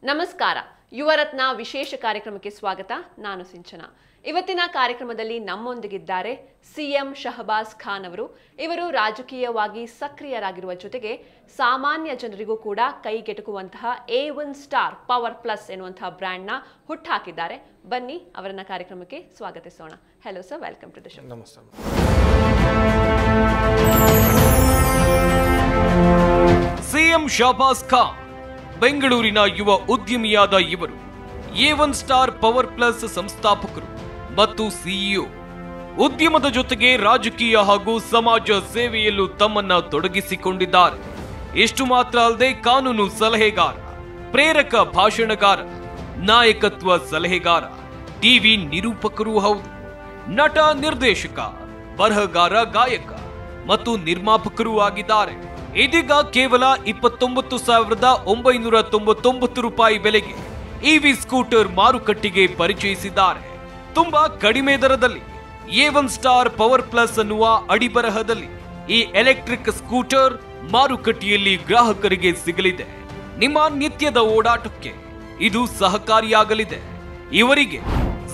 ನಮಸ್ಕಾರ. ಯುವರತ್ನ ವಿಶೇಷ ಕಾರ್ಯಕ್ರಮಕ್ಕೆ ಸ್ವಾಗತ. ನಾನು ಸಿಂಚನಾ. ಇವತ್ತಿನ ಕಾರ್ಯಕ್ರಮದಲ್ಲಿ ನಮ್ಮೊಂದಿಗಿದ್ದಾರೆ ಸಿಎಂ ಶಹಬಾಜ್ ಖಾನ್ ಅವರು. ಇವರು ರಾಜಕೀಯವಾಗಿ ಸಕ್ರಿಯರಾಗಿರುವ ಜೊತೆಗೆ ಸಾಮಾನ್ಯ ಜನರಿಗೂ ಕೂಡ ಕೈಗೆಟುಕುವಂತಹ A1 ಸ್ಟಾರ್ ಪವರ್ ಪ್ಲಸ್ ಎನ್ನುವಂತಹ ಬ್ರ್ಯಾಂಡ್ ನ ಹುಟ್ಟಾಕಿದ್ದಾರೆ. ಬನ್ನಿ ಅವರನ್ನ ಕಾರ್ಯಕ್ರಮಕ್ಕೆ ಸ್ವಾಗತಿಸೋಣ. Hello sir, welcome to the show. ನಮಸ್ತೆ. ಸಿಎಂ ಶಹಬಾಜ್ ಖಾನ್ ಬೆಂಗಳೂರಿನ ಯುವ ಉದ್ಯಮಿಯಾದ ಇವರು A1 ಸ್ಟಾರ್ ಪವರ್ ಪ್ಲಸ್ ಸಂಸ್ಥಾಪಕರು ಮತ್ತು ಸಿಇಒ. ಉದ್ಯಮದ ಜೊತೆಗೆ ರಾಜಕೀಯ ಹಾಗೂ ಸಮಾಜ ಸೇವೆಯಲ್ಲೂ ತಮ್ಮನ್ನ ತೊಡಗಿಸಿಕೊಂಡಿದ್ದಾರೆ. ಇಷ್ಟು ಮಾತ್ರ ಅಲ್ಲದೆ ಕಾನೂನು ಸಲಹೆಗಾರ, ಪ್ರೇರಕ ಭಾಷಣಗಾರ, ನಾಯಕತ್ವ ಸಲಹೆಗಾರ, ಟಿವಿ ನಿರೂಪಕರೂ ಹೌದು, ನಟ, ನಿರ್ದೇಶಕ, ಬರಹಗಾರ, ಗಾಯಕ ಮತ್ತು ನಿರ್ಮಾಪಕರೂ ಆಗಿದ್ದಾರೆ. ಇದೀಗ ಕೇವಲ 29,999 ರೂಪಾಯಿ ಬೆಲೆಗೆ ಇವಿ ಸ್ಕೂಟರ್ ಮಾರುಕಟ್ಟೆಗೆ ಪರಿಚಯಿಸಿದ್ದಾರೆ. ತುಂಬಾ ಕಡಿಮೆ ದರದಲ್ಲಿ A1 ಸ್ಟಾರ್ ಪವರ್ ಪ್ಲಸ್ ಅನ್ನುವ ಅಡಿಬರಹದಲ್ಲಿ ಈ ಎಲೆಕ್ಟ್ರಿಕ್ ಸ್ಕೂಟರ್ ಮಾರುಕಟ್ಟೆಯಲ್ಲಿ ಗ್ರಾಹಕರಿಗೆ ಸಿಗಲಿದೆ. ನಿಮ್ಮ ನಿತ್ಯದ ಓಡಾಟಕ್ಕೆ ಇದು ಸಹಕಾರಿಯಾಗಲಿದೆ. ಇವರಿಗೆ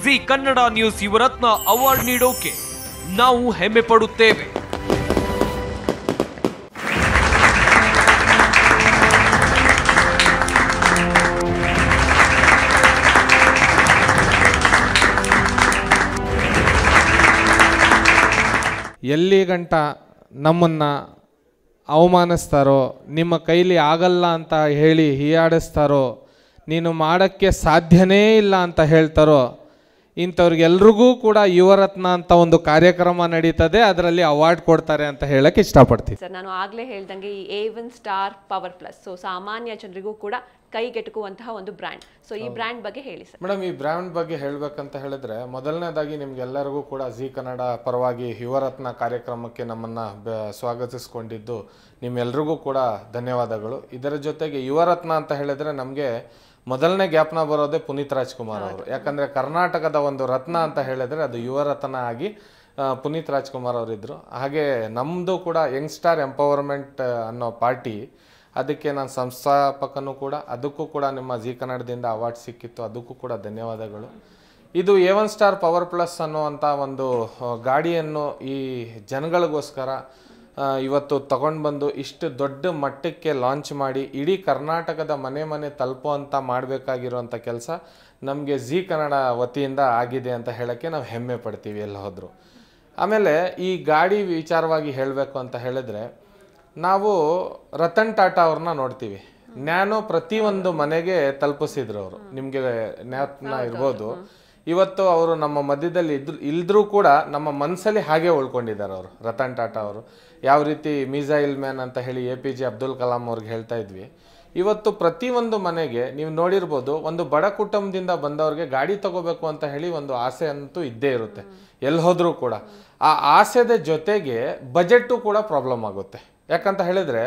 Zee Kannada news Yuvaratna award ನೀಡೋಕೆ ನಾವು ಹೆಮ್ಮೆ ಪಡುತ್ತೇವೆ. ಎಲ್ಲಿ ಗಂಟ ನಮ್ಮನ್ನು ಅವಮಾನಿಸ್ತಾರೋ, ನಿಮ್ಮ ಕೈಲಿ ಆಗಲ್ಲ ಅಂತ ಹೇಳಿ ಹೀಯಾಡಿಸ್ತಾರೋ, ನೀನು ಮಾಡೋಕ್ಕೆ ಸಾಧ್ಯನೇ ಇಲ್ಲ ಅಂತ ಹೇಳ್ತಾರೋ, ಇಂಥವ್ರಿಗೆಲ್ರಿಗೂ ಕೂಡ ಯುವರತ್ನ ಅಂತ ಒಂದು ಕಾರ್ಯಕ್ರಮ ನಡೀತದೆ, ಅದರಲ್ಲಿ ಅವಾರ್ಡ್ ಕೊಡ್ತಾರೆ ಅಂತ ಹೇಳಕ್ಕೆ ಇಷ್ಟಪಡ್ತೀನಿ. ಸರ್, ನಾನು ಆಗಲೇ ಹೇಳ್ದಂಗೆ ಈ A1 ಸ್ಟಾರ್ ಪವರ್ ಪ್ಲಸ್ ಸಾಮಾನ್ಯ ಜನರಿಗೂ ಕೂಡ ಕೈಗೆಟುಕುವಂತಹ ಒಂದು ಬ್ರ್ಯಾಂಡ್. ಸೊ ಈ ಬ್ರ್ಯಾಂಡ್ ಬಗ್ಗೆ ಹೇಳಿ ಸರ್. ಮೇಡಮ್, ಈ ಬ್ರ್ಯಾಂಡ್ ಬಗ್ಗೆ ಹೇಳಬೇಕಂತ ಹೇಳಿದ್ರೆ, ಮೊದಲನೇದಾಗಿ ನಿಮ್ಗೆಲ್ಲರಿಗೂ ಕೂಡ ಜಿ ಕನ್ನಡ ಪರವಾಗಿ ಯುವರತ್ನ ಕಾರ್ಯಕ್ರಮಕ್ಕೆ ನಮ್ಮನ್ನು ಸ್ವಾಗತಿಸ್ಕೊಂಡಿದ್ದು ನಿಮ್ಮೆಲ್ರಿಗೂ ಕೂಡ ಧನ್ಯವಾದಗಳು. ಇದರ ಜೊತೆಗೆ ಯುವರತ್ನ ಅಂತ ಹೇಳಿದ್ರೆ ನಮಗೆ ಮೊದಲನೇ ಜ್ಞಾಪನ ಬರೋದೇ ಪುನೀತ್ ರಾಜ್ಕುಮಾರ್ ಅವರು. ಯಾಕಂದರೆ ಕರ್ನಾಟಕದ ಒಂದು ರತ್ನ ಅಂತ ಹೇಳಿದ್ರೆ ಅದು ಯುವರತ್ನ ಆಗಿ ಪುನೀತ್ ರಾಜ್ಕುಮಾರ್ ಅವರಿದ್ದರು. ಹಾಗೆ ನಮ್ಮದು ಕೂಡ ಯಂಗ್ಸ್ಟಾರ್ ಎಂಪವರ್ಮೆಂಟ್ ಅನ್ನೋ ಪಾರ್ಟಿ, ಅದಕ್ಕೆ ನಾನು ಸಂಸ್ಥಾಪಕನೂ ಕೂಡ. ಅದಕ್ಕೂ ಕೂಡ ನಿಮ್ಮ ಜಿ ಕನ್ನಡದಿಂದ ಅವಾರ್ಡ್ ಸಿಕ್ಕಿತ್ತು, ಅದಕ್ಕೂ ಕೂಡ ಧನ್ಯವಾದಗಳು. ಇದು A1 ಸ್ಟಾರ್ ಪವರ್ ಪ್ಲಸ್ ಅನ್ನುವಂಥ ಒಂದು ಗಾಡಿಯನ್ನು ಈ ಜನಗಳಿಗೋಸ್ಕರ ಇವತ್ತು ತಗೊಂಡು ಬಂದು ಇಷ್ಟು ದೊಡ್ಡ ಮಟ್ಟಕ್ಕೆ ಲಾಂಚ್ ಮಾಡಿ ಇಡೀ ಕರ್ನಾಟಕದ ಮನೆ ಮನೆ ತಲುಪುವಂಥ ಮಾಡಬೇಕಾಗಿರುವಂಥ ಕೆಲಸ ನಮಗೆ ಜಿ ಕನ್ನಡ ವತಿಯಿಂದ ಆಗಿದೆ ಅಂತ ಹೇಳೋಕ್ಕೆ ನಾವು ಹೆಮ್ಮೆ ಪಡ್ತೀವಿ ಎಲ್ಲ ಹೋದರೂ. ಆಮೇಲೆ ಈ ಗಾಡಿ ವಿಚಾರವಾಗಿ ಹೇಳಬೇಕು ಅಂತ ಹೇಳಿದ್ರೆ, ನಾವು ರತನ್ ಟಾಟಾ ಅವ್ರನ್ನ ನೋಡ್ತೀವಿ. ನ್ಯಾನೋ ಪ್ರತಿಯೊಂದು ಮನೆಗೆ ತಲುಪಿಸಿದ್ರು ಅವರು. ನಿಮಗೆ ಜ್ಞಾಪನ ಇರ್ಬೋದು. ಇವತ್ತು ಅವರು ನಮ್ಮ ಮಧ್ಯದಲ್ಲಿ ಇಲ್ದ್ರೂ ಕೂಡ ನಮ್ಮ ಮನಸ್ಸಲ್ಲಿ ಹಾಗೆ ಉಳ್ಕೊಂಡಿದ್ದಾರೆ ಅವರು, ರತನ್ ಟಾಟಾ ಅವರು. ಯಾವ ರೀತಿ ಮಿಸೈಲ್ ಮ್ಯಾನ್ ಅಂತ ಹೇಳಿ APJ ಅಬ್ದುಲ್ ಕಲಾಂ ಅವ್ರಿಗೆ ಹೇಳ್ತಾ ಇದ್ವಿ, ಇವತ್ತು ಪ್ರತಿಯೊಂದು ಮನೆಗೆ ನೀವು ನೋಡಿರ್ಬೋದು, ಒಂದು ಬಡ ಕುಟುಂಬದಿಂದ ಬಂದವ್ರಿಗೆ ಗಾಡಿ ತಗೋಬೇಕು ಅಂತ ಹೇಳಿ ಒಂದು ಆಸೆ ಅಂತೂ ಇದ್ದೇ ಇರುತ್ತೆ ಎಲ್ಲಿ ಹೋದ್ರೂ ಕೂಡ. ಆ ಆಸೆದ ಜೊತೆಗೆ ಬಜೆಟ್ಟು ಕೂಡ ಪ್ರಾಬ್ಲಮ್ ಆಗುತ್ತೆ. ಯಾಕಂತ ಹೇಳಿದ್ರೆ,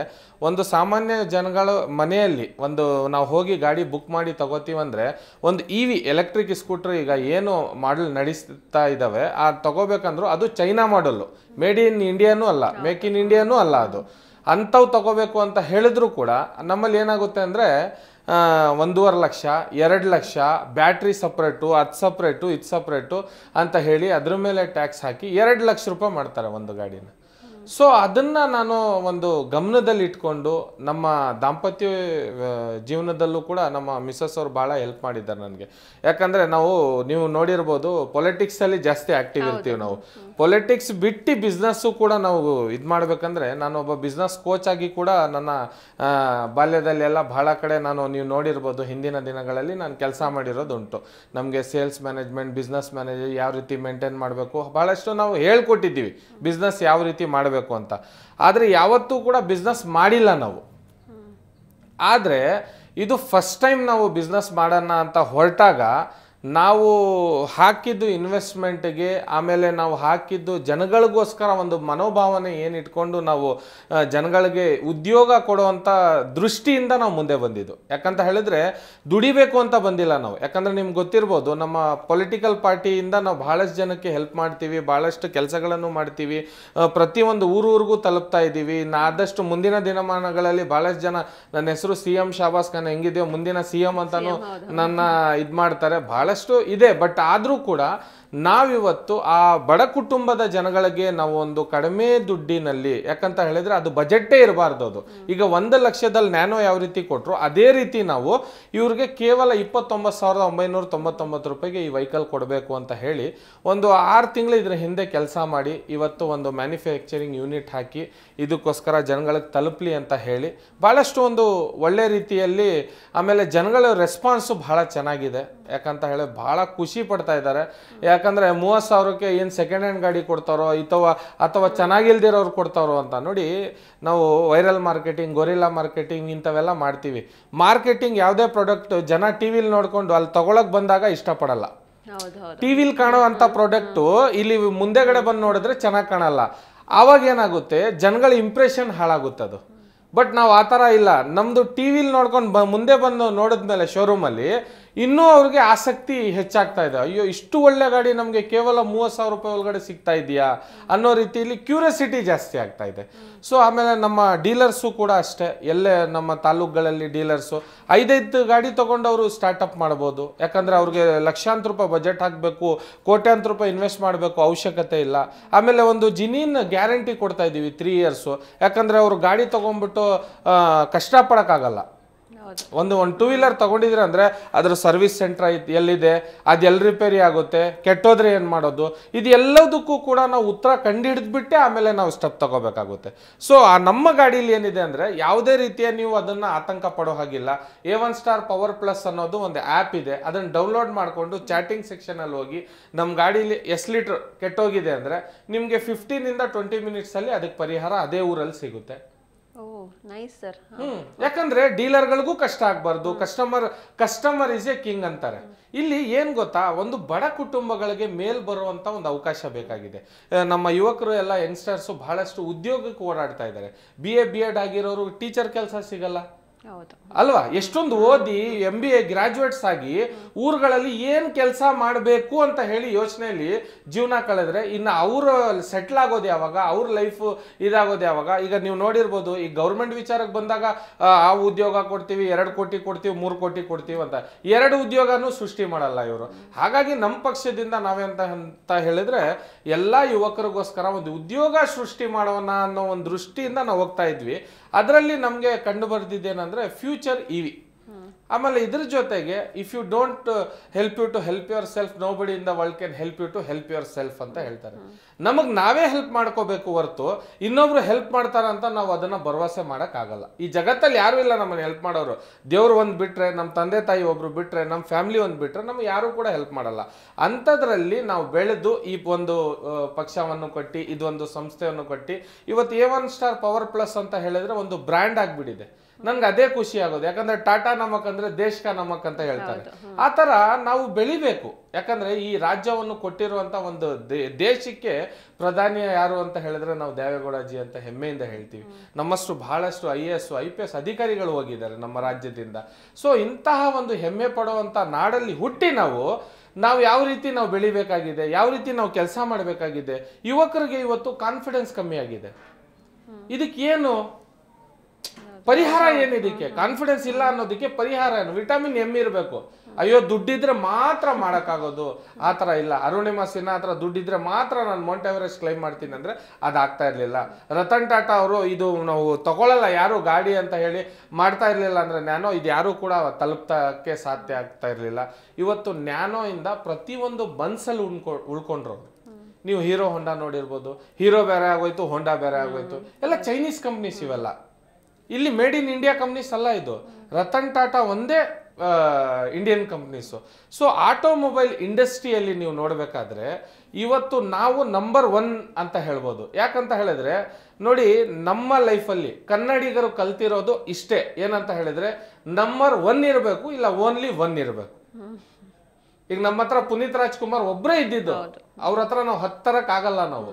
ಒಂದು ಸಾಮಾನ್ಯ ಜನಗಳ ಮನೆಯಲ್ಲಿ ಒಂದು ನಾವು ಹೋಗಿ ಗಾಡಿ ಬುಕ್ ಮಾಡಿ ತಗೋತೀವಂದರೆ, ಒಂದು EV ಎಲೆಕ್ಟ್ರಿಕ್ ಸ್ಕೂಟ್ರ್ ಈಗ ಏನು ಮಾಡಲ್ ನಡೆಸ್ತಾ ಇದ್ದಾವೆ, ಆ ತಗೋಬೇಕಂದ್ರೂ ಅದು ಚೈನಾ ಮಾಡಲ್ಲು, ಮೇಡ್ ಇನ್ ಇಂಡಿಯಾನೂ ಅಲ್ಲ, ಮೇಕ್ ಇನ್ ಇಂಡಿಯಾನೂ ಅಲ್ಲ. ಅದು ಅಂಥವು ತಗೋಬೇಕು ಅಂತ ಹೇಳಿದ್ರು ಕೂಡ ನಮ್ಮಲ್ಲಿ ಏನಾಗುತ್ತೆ ಅಂದರೆ 1.5 ಲಕ್ಷ, 2 ಲಕ್ಷ, ಬ್ಯಾಟ್ರಿ ಸಪ್ರೇಟು, ಅದು ಸಪ್ರೇಟು, ಇದು ಸಪ್ರೇಟು ಅಂತ ಹೇಳಿ ಅದ್ರ ಮೇಲೆ ಟ್ಯಾಕ್ಸ್ ಹಾಕಿ 2 ಲಕ್ಷ ರೂಪಾಯಿ ಮಾಡ್ತಾರೆ ಒಂದು ಗಾಡಿನ. ಸೊ ಅದನ್ನು ನಾನು ಒಂದು ಗಮನದಲ್ಲಿ ಇಟ್ಕೊಂಡು ನಮ್ಮ ದಾಂಪತ್ಯ ಜೀವನದಲ್ಲೂ ಕೂಡ ನಮ್ಮ ಮಿಸ್ಸಸ್ ಅವರು ಭಾಳ ಹೆಲ್ಪ್ ಮಾಡಿದ್ದಾರೆ ನನಗೆ. ಯಾಕಂದರೆ ನೀವು ನೋಡಿರ್ಬೋದು, ಪೊಲಿಟಿಕ್ಸಲ್ಲಿ ಜಾಸ್ತಿ ಆ್ಯಕ್ಟಿವ್ ಇರ್ತೀವಿ ನಾವು. ಪೊಲಿಟಿಕ್ಸ್ ಬಿಟ್ಟು ಬಿಸ್ನೆಸ್ಸು ಕೂಡ ನಾವು ಇದು ಮಾಡಬೇಕಂದ್ರೆ, ನಾನು ಒಬ್ಬ ಬಿಸ್ನೆಸ್ ಕೋಚ್ ಆಗಿ ಕೂಡ ನನ್ನ ಬಾಲ್ಯದಲ್ಲೆಲ್ಲ ಭಾಳ ಕಡೆ ನೀವು ನೋಡಿರ್ಬೋದು, ಹಿಂದಿನ ದಿನಗಳಲ್ಲಿ ನಾನು ಕೆಲಸ ಮಾಡಿರೋದುಂಟು. ನಮಗೆ ಸೇಲ್ಸ್ ಮ್ಯಾನೇಜ್ಮೆಂಟ್, ಬಿಸ್ನೆಸ್ ಮ್ಯಾನೇಜರ್ ಯಾವ ರೀತಿ ಮೇಂಟೈನ್ ಮಾಡಬೇಕು, ಭಾಳಷ್ಟು ನಾವು ಹೇಳ್ಕೊಟ್ಟಿದ್ದೀವಿ ಬಿಸ್ನೆಸ್ ಯಾವ ರೀತಿ ಮಾಡಬೇಕು ಅಂತ. ಆದರೆ ಯಾವತ್ತೂ ಕೂಡ ಬಿಸ್ನೆಸ್ ಮಾಡಿಲ್ಲ ನಾವು. ಆದರೆ ಇದು ಫಸ್ಟ್ ಟೈಮ್ ನಾವು ಬಿಸ್ನೆಸ್ ಮಾಡೋಣ ಅಂತ ಹೊರಟಾಗ ನಾವು ಹಾಕಿದ್ದು ಇನ್ವೆಸ್ಟ್ಮೆಂಟ್ಗೆ, ಆಮೇಲೆ ನಾವು ಹಾಕಿದ್ದು ಜನಗಳಿಗೋಸ್ಕರ ಒಂದು ಮನೋಭಾವನೆ ಏನು ಇಟ್ಕೊಂಡು ನಾವು ಜನಗಳಿಗೆ ಉದ್ಯೋಗ ಕೊಡುವಂಥ ದೃಷ್ಟಿಯಿಂದ ನಾವು ಮುಂದೆ ಬಂದಿದ್ದು. ಯಾಕಂತ ಹೇಳಿದ್ರೆ ದುಡಿಬೇಕು ಅಂತ ಬಂದಿಲ್ಲ ನಾವು. ಯಾಕಂದ್ರೆ ನಿಮ್ಗೆ ಗೊತ್ತಿರ್ಬೋದು, ನಮ್ಮ ಪೊಲಿಟಿಕಲ್ ಪಾರ್ಟಿಯಿಂದ ನಾವು ಬಹಳಷ್ಟು ಜನಕ್ಕೆ ಹೆಲ್ಪ್ ಮಾಡ್ತೀವಿ, ಬಹಳಷ್ಟು ಕೆಲಸಗಳನ್ನು ಮಾಡ್ತೀವಿ, ಪ್ರತಿಯೊಂದು ಊರೂರಿಗೂ ತಲುಪ್ತಾ ಇದ್ದೀವಿ. ಆದಷ್ಟು ಮುಂದಿನ ದಿನಮಾನಗಳಲ್ಲಿ ಬಹಳಷ್ಟು ಜನ ನನ್ನ ಹೆಸರು CM ಶಹಬಾಸ್ ಖಾನ್ ಹೆಂಗಿದೆಯೋ ಮುಂದಿನ CM ಅಂತಾನು ನನ್ನ ಇದು ಮಾಡ್ತಾರೆ, ಬಹಳಷ್ಟು ಇದೆ. ಬಟ್ ಆದರೂ ಕೂಡ ನಾವಿವತ್ತು ಆ ಬಡ ಕುಟುಂಬದ ಜನಗಳಿಗೆ ನಾವು ಒಂದು ಕಡಿಮೆ ದುಡ್ಡಿನಲ್ಲಿ, ಯಾಕಂತ ಹೇಳಿದ್ರೆ ಅದು ಬಜೆಟ್ಟೇ ಇರಬಾರ್ದು. ಅದು ಈಗ 1 ಲಕ್ಷದಲ್ಲಿ ನ್ಯಾನೋ ಯಾವ ರೀತಿ ಕೊಟ್ಟರು ಅದೇ ರೀತಿ ನಾವು ಇವ್ರಿಗೆ ಕೇವಲ 29,999 ರೂಪಾಯಿಗೆ ಈ ವೆಹಿಕಲ್ ಕೊಡಬೇಕು ಅಂತ ಹೇಳಿ ಒಂದು 6 ತಿಂಗಳು ಇದ್ರ ಹಿಂದೆ ಕೆಲಸ ಮಾಡಿ ಇವತ್ತು ಒಂದು ಮ್ಯಾನುಫ್ಯಾಕ್ಚರಿಂಗ್ ಯೂನಿಟ್ ಹಾಕಿ ಇದಕ್ಕೋಸ್ಕರ ಜನಗಳಿಗೆ ತಲುಪಲಿ ಅಂತ ಹೇಳಿ ಭಾಳಷ್ಟು ಒಂದು ಒಳ್ಳೆ ರೀತಿಯಲ್ಲಿ, ಆಮೇಲೆ ಜನಗಳ ರೆಸ್ಪಾನ್ಸು ಬಹಳ ಚೆನ್ನಾಗಿದೆ. ಯಾಕಂತ ಹೇಳಿ ಬಹಳ ಖುಷಿ ಪಡ್ತಾ ಇದ್ದಾರೆ. ಯಾಕಂದ್ರೆ 30,000ಕ್ಕೆ ಏನು ಸೆಕೆಂಡ್ ಹ್ಯಾಂಡ್ ಗಾಡಿ ಕೊಡ್ತಾರೋ ಅಥವಾ ಚೆನ್ನಾಗಿಲ್ದಿರೋರು ಕೊಡ್ತಾರೋ ಅಂತ ನೋಡಿ. ನಾವು ವೈರಲ್ ಮಾರ್ಕೆಟಿಂಗ್, ಗೊರಿಲ್ಲಾ ಮಾರ್ಕೆಟಿಂಗ್ ಇಂಥವೆಲ್ಲ ಮಾಡ್ತೀವಿ. ಮಾರ್ಕೆಟಿಂಗ್ ಯಾವುದೇ ಪ್ರಾಡಕ್ಟ್ ಜನ ಟಿವಿಲಿ ನೋಡ್ಕೊಂಡು ಅಲ್ಲಿ ತಗೊಳಕ್ ಬಂದಾಗ ಇಷ್ಟಪಡಲ್ಲ. ಟಿವಿಲಿ ಕಾಣೋ ಅಂತ ಪ್ರಾಡಕ್ಟು ಇಲ್ಲಿ ಮುಂದೆಗಡೆ ಬಂದು ನೋಡಿದ್ರೆ ಚೆನ್ನಾಗಿ ಕಾಣಲ್ಲ. ಆವಾಗ ಏನಾಗುತ್ತೆ, ಜನಗಳ ಇಂಪ್ರೆಷನ್ ಹಾಳಾಗುತ್ತೆ ಅದು. ಬಟ್ ನಾವು ಆ ಥರ ಇಲ್ಲ. ನಮ್ಮದು ಟಿವಿಲಿ ನೋಡ್ಕೊಂಡು ಮುಂದೆ ಬಂದು ನೋಡಿದ್ಮೇಲೆ ಶೋರೂಮಲ್ಲಿ ಇನ್ನೂ ಅವ್ರಿಗೆ ಆಸಕ್ತಿ ಹೆಚ್ಚಾಗ್ತಾ ಇದೆ. ಅಯ್ಯೋ, ಇಷ್ಟು ಒಳ್ಳೆ ಗಾಡಿ ನಮಗೆ ಕೇವಲ 30,000 ರೂಪಾಯಿ ಒಳಗಡೆ ಸಿಗ್ತಾ ಇದೆಯಾ ಅನ್ನೋ ರೀತಿಯಲ್ಲಿ ಕ್ಯೂರಿಯಾಸಿಟಿ ಜಾಸ್ತಿ ಆಗ್ತಾ ಇದೆ. ಸೊ ಆಮೇಲೆ ನಮ್ಮ ಡೀಲರ್ಸು ಕೂಡ ಅಷ್ಟೇ, ಎಲ್ಲೇ ನಮ್ಮ ತಾಲೂಕುಗಳಲ್ಲಿ ಡೀಲರ್ಸು 5 ಗಾಡಿ ತೊಗೊಂಡವರು ಸ್ಟಾರ್ಟಪ್ ಮಾಡ್ಬೋದು. ಯಾಕಂದರೆ ಅವ್ರಿಗೆ ಲಕ್ಷಾಂತರ ರೂಪಾಯಿ ಬಜೆಟ್ ಹಾಕಬೇಕು, ಕೋಟ್ಯಾಂತರ ರೂಪಾಯಿ ಇನ್ವೆಸ್ಟ್ ಮಾಡಬೇಕು ಅವಶ್ಯಕತೆ ಇಲ್ಲ. ಆಮೇಲೆ ಒಂದು ಜಿನೀನ್ ಗ್ಯಾರಂಟಿ ಕೊಡ್ತಾ ಇದ್ದೀವಿ 3 ಇಯರ್ಸು. ಯಾಕಂದರೆ ಅವರು ಗಾಡಿ ತೊಗೊಂಡ್ಬಿಟ್ಟು ಕಷ್ಟಪಡೋಕ್ಕಾಗಲ್ಲ. ಒಂದು 2 ವೀಲರ್ ತಗೊಂಡಿದ್ರೆ ಅಂದರೆ ಅದರ ಸರ್ವಿಸ್ ಸೆಂಟರ್ ಎಲ್ಲಿದೆ, ಅದು ಎಲ್ಲಿ ರಿಪೇರಿ ಆಗುತ್ತೆ, ಕೆಟ್ಟೋದ್ರೆ ಏನು ಮಾಡೋದು, ಇದು ಎಲ್ಲದಕ್ಕೂ ಕೂಡ ನಾವು ಉತ್ತರ ಕಂಡುಹಿಡಿದ್ಬಿಟ್ಟೆ ಆಮೇಲೆ ನಾವು ಸ್ಟೆಪ್ ತಗೋಬೇಕಾಗುತ್ತೆ. ಸೊ ಆ ನಮ್ಮ ಗಾಡೀಲಿ ಏನಿದೆ ಅಂದರೆ ಯಾವುದೇ ರೀತಿಯ ನೀವು ಅದನ್ನು ಆತಂಕ ಪಡೋ ಹಾಗಿಲ್ಲ. A1 ಸ್ಟಾರ್ ಪವರ್ ಪ್ಲಸ್ ಅನ್ನೋದು ಒಂದು ಆ್ಯಪ್ ಇದೆ. ಅದನ್ನು ಡೌನ್ಲೋಡ್ ಮಾಡಿಕೊಂಡು ಚಾಟಿಂಗ್ ಸೆಕ್ಷನಲ್ಲಿ ಹೋಗಿ ನಮ್ಮ ಗಾಡೀಲಿ ಎಷ್ಟು ಲೀಟ್ರ್ ಕೆಟ್ಟೋಗಿದೆ ಅಂದರೆ ನಿಮಗೆ 15 to 20 ಮಿನಿಟ್ಸಲ್ಲಿ ಅದಕ್ಕೆ ಪರಿಹಾರ ಅದೇ ಊರಲ್ಲಿ ಸಿಗುತ್ತೆ. ಯಾಕಂದ್ರೆ ಡೀಲರ್ಗಳಿಗೂ ಕಷ್ಟ ಆಗ್ಬಾರ್ದು. ಕಸ್ಟಮರ್ ಇಸ್ ಎ ಕಿಂಗ್ ಅಂತಾರೆ. ಇಲ್ಲಿ ಏನ್ ಗೊತ್ತಾ, ಒಂದು ಬಡ ಕುಟುಂಬಗಳಿಗೆ ಮೇಲ್ ಬರುವಂತ ಒಂದು ಅವಕಾಶ ಬೇಕಾಗಿದೆ. ನಮ್ಮ ಯುವಕರು ಎಲ್ಲ ಯಂಗ್ಸ್ಟರ್ಸು ಬಹಳಷ್ಟು ಉದ್ಯೋಗಕ್ಕೆ ಓಡಾಡ್ತಾ ಇದ್ದಾರೆ. BA B.Ed ಆಗಿರೋರು ಟೀಚರ್ ಕೆಲಸ ಸಿಗಲ್ಲ ಅಲ್ವಾ? ಎಷ್ಟೊಂದು ಓದಿ MBA ಗ್ರಾಜುಯೇಟ್ಸ್ ಆಗಿ ಊರುಗಳಲ್ಲಿ ಏನ್ ಕೆಲಸ ಮಾಡಬೇಕು ಅಂತ ಹೇಳಿ ಯೋಚನೆಯಲ್ಲಿ ಜೀವನ ಕಳೆದ್ರೆ ಇನ್ನು ಅವರು ಸೆಟ್ಲ್ ಆಗೋದು ಯಾವಾಗ, ಅವ್ರ ಲೈಫ್ ಇದಾಗೋದು ಯಾವಾಗ? ಈಗ ನೀವು ನೋಡಿರ್ಬೋದು, ಈ ಗೌರ್ಮೆಂಟ್ ವಿಚಾರಕ್ಕೆ ಬಂದಾಗ ಆ ಉದ್ಯೋಗ ಕೊಡ್ತೀವಿ, 2 ಕೋಟಿ ಕೊಡ್ತೀವಿ, 3 ಕೋಟಿ ಕೊಡ್ತೀವಿ ಅಂತ 2 ಉದ್ಯೋಗನೂ ಸೃಷ್ಟಿ ಮಾಡಲ್ಲ ಇವರು. ಹಾಗಾಗಿ ನಮ್ಮ ಪಕ್ಷದಿಂದ ನಾವೇಂತ ಹೇಳಿದ್ರೆ ಎಲ್ಲ ಯುವಕರಿಗೋಸ್ಕರ ಒಂದು ಉದ್ಯೋಗ ಸೃಷ್ಟಿ ಮಾಡೋಣ ಅನ್ನೋ ಒಂದು ದೃಷ್ಟಿಯಿಂದ ನಾವು ಹೋಗ್ತಾ ಇದ್ವಿ. ಅದರಲ್ಲಿ ನಮಗೆ ಕಂಡು ಬರ್ದಿದ್ದೇನೆಂದ್ರೆ ಫ್ಯೂಚರ್ EV. ಆಮೇಲೆ ಇದ್ರ ಜೊತೆಗೆ if you don't help you to help yourself, nobody in the world can help you to help yourself ಅಂತ ಹೇಳ್ತಾರೆ. ನಮಗೆ ನಾವೇ ಹೆಲ್ಪ್ ಮಾಡ್ಕೋಬೇಕು ಹೊರತು ಇನ್ನೊಬ್ರು ಹೆಲ್ಪ್ ಮಾಡ್ತಾರ ಅಂತ ನಾವು ಅದನ್ನ ಭರವಸೆ ಮಾಡೋಕ್ಕಾಗಲ್ಲ. ಈ ಜಗತ್ತಲ್ಲಿ ಯಾರು ಇಲ್ಲ ನಮ್ಮನ್ನು ಹೆಲ್ಪ್ ಮಾಡೋರು. ದೇವ್ರು ಒಂದು ಬಿಟ್ರೆ, ನಮ್ಮ ತಂದೆ ತಾಯಿ ಒಬ್ರು ಬಿಟ್ರೆ, ನಮ್ಮ ಫ್ಯಾಮಿಲಿ ಒಂದು ಬಿಟ್ರೆ ನಮ್ಗೆ ಯಾರು ಕೂಡ ಹೆಲ್ಪ್ ಮಾಡಲ್ಲ. ಅಂಥದ್ರಲ್ಲಿ ನಾವು ಬೆಳೆದು ಈ ಒಂದು ಪಕ್ಷವನ್ನು ಕಟ್ಟಿ, ಇದೊಂದು ಸಂಸ್ಥೆಯನ್ನು ಕಟ್ಟಿ ಇವತ್ತು A1 ಸ್ಟಾರ್ ಪವರ್ ಪ್ಲಸ್ ಅಂತ ಹೇಳಿದ್ರೆ ಒಂದು ಬ್ರ್ಯಾಂಡ್ ಆಗಿಬಿಟ್ಟಿದೆ. ನನ್ಗೆ ಅದೇ ಖುಷಿ ಆಗೋದು. ಯಾಕಂದ್ರೆ ಟಾಟಾ ನಮಕ್ ಅಂದ್ರೆ ದೇಶ ಕಾ ನಮಕ್ ಅಂತ ಹೇಳ್ತಾರೆ. ಆ ತರ ನಾವು ಬೆಳಿಬೇಕು. ಯಾಕಂದ್ರೆ ಈ ರಾಜ್ಯವನ್ನು ಕೊಟ್ಟಿರುವಂತ ಒಂದು ದೇಶಕ್ಕೆ ಪ್ರಧಾನಿ ಯಾರು ಅಂತ ಹೇಳಿದ್ರೆ ನಾವು ದೇವೇಗೌಡಜಿ ಅಂತ ಹೆಮ್ಮೆಯಿಂದ ಹೇಳ್ತೀವಿ. ನಮ್ಮಷ್ಟು ಬಹಳಷ್ಟು IAS IPS ಅಧಿಕಾರಿಗಳು ಹೋಗಿದ್ದಾರೆ ನಮ್ಮ ರಾಜ್ಯದಿಂದ. ಸೊ ಇಂತಹ ಒಂದು ಹೆಮ್ಮೆ ಪಡುವಂತ ನಾಡಲ್ಲಿ ಹುಟ್ಟಿ ನಾವು ಯಾವ ರೀತಿ ನಾವು ಬೆಳಿಬೇಕಾಗಿದೆ, ಯಾವ ರೀತಿ ನಾವು ಕೆಲಸ ಮಾಡಬೇಕಾಗಿದೆ. ಯುವಕರಿಗೆ ಇವತ್ತು ಕಾನ್ಫಿಡೆನ್ಸ್ ಕಮ್ಮಿ ಆಗಿದೆ. ಇದಕ್ಕೆ ಏನು ಪರಿಹಾರ? ಏನಿದಕ್ಕೆ ಕಾನ್ಫಿಡೆನ್ಸ್ ಇಲ್ಲ ಅನ್ನೋದಕ್ಕೆ ಪರಿಹಾರ ಏನು? ವಿಟಮಿನ್ M ಇರಬೇಕು. ಅಯ್ಯೋ ದುಡ್ಡಿದ್ರೆ ಮಾತ್ರ ಮಾಡೋಕ್ಕಾಗೋದು ಆ ಥರ ಇಲ್ಲ. ಅರುಣಿಮಾ ಸಿನ್ಹಾ ಹತ್ರ ದುಡ್ಡಿದ್ರೆ ಮಾತ್ರ ನಾನು ಮೌಂಟ್ ಎವರೆಸ್ಟ್ ಕ್ಲೈಮ್ ಮಾಡ್ತೀನಿ ಅಂದರೆ ಅದಾಗ್ತಾ ಇರಲಿಲ್ಲ. ರತನ್ ಟಾಟಾ ಅವರು ಇದು ನಾವು ತಗೊಳ್ಳಲ್ಲ ಯಾರು ಗಾಡಿ ಅಂತ ಹೇಳಿ ಮಾಡ್ತಾ ಇರಲಿಲ್ಲ ಅಂದರೆ ನ್ಯಾನೋ ಇದು ಯಾರೂ ಕೂಡ ತಲುಪ್ತಕ್ಕೆ ಸಾಧ್ಯ ಆಗ್ತಾ ಇರಲಿಲ್ಲ. ಇವತ್ತು ನ್ಯಾನೋ ಇಂದ ಪ್ರತಿಯೊಂದು ಬನ್ಸಲ್ಲಿ ಉಳ್ಕೊಂಡ್ರು. ನೀವು ಹೀರೋ ಹೊಂಡಾ ನೋಡಿರ್ಬೋದು. ಹೀರೋ ಬೇರೆ ಆಗೋಯ್ತು, ಹೊಂಡಾ ಬೇರೆ ಆಗೋಯ್ತು. ಎಲ್ಲ ಚೈನೀಸ್ ಕಂಪ್ನೀಸ್ ಇವೆಲ್ಲ. ಇಲ್ಲಿ ಮೇಡ್ ಇನ್ ಇಂಡಿಯಾ ಕಂಪ್ನೀಸ್ ಅಲ್ಲ ಇದು. ರತನ್ ಟಾಟಾ ಒಂದೇ ಇಂಡಿಯನ್ ಕಂಪ್ನೀಸು. ಸೊ ಆಟೋಮೊಬೈಲ್ ಇಂಡಸ್ಟ್ರಿಯಲ್ಲಿ ನೀವು ನೋಡಬೇಕಾದ್ರೆ ಇವತ್ತು ನಾವು ನಂಬರ್ 1 ಅಂತ ಹೇಳ್ಬೋದು. ಯಾಕಂತ ಹೇಳಿದ್ರೆ ನೋಡಿ, ನಮ್ಮ ಲೈಫಲ್ಲಿ ಕನ್ನಡಿಗರು ಕಲ್ತಿರೋದು ಇಷ್ಟೇ. ಏನಂತ ಹೇಳಿದ್ರೆ ನಂಬರ್ 1 ಇರಬೇಕು, ಇಲ್ಲ ಓನ್ಲಿ 1 ಇರಬೇಕು. ಈಗ ನಮ್ಮ ಹತ್ರ ಪುನೀತ್ ರಾಜ್ಕುಮಾರ್ ಒಬ್ಬರೇ ಇದ್ದಿದ್ದು, ಅವ್ರ ಹತ್ರ ನಾವು 10 ತರಕ್ ಆಗಲ್ಲ ನಾವು.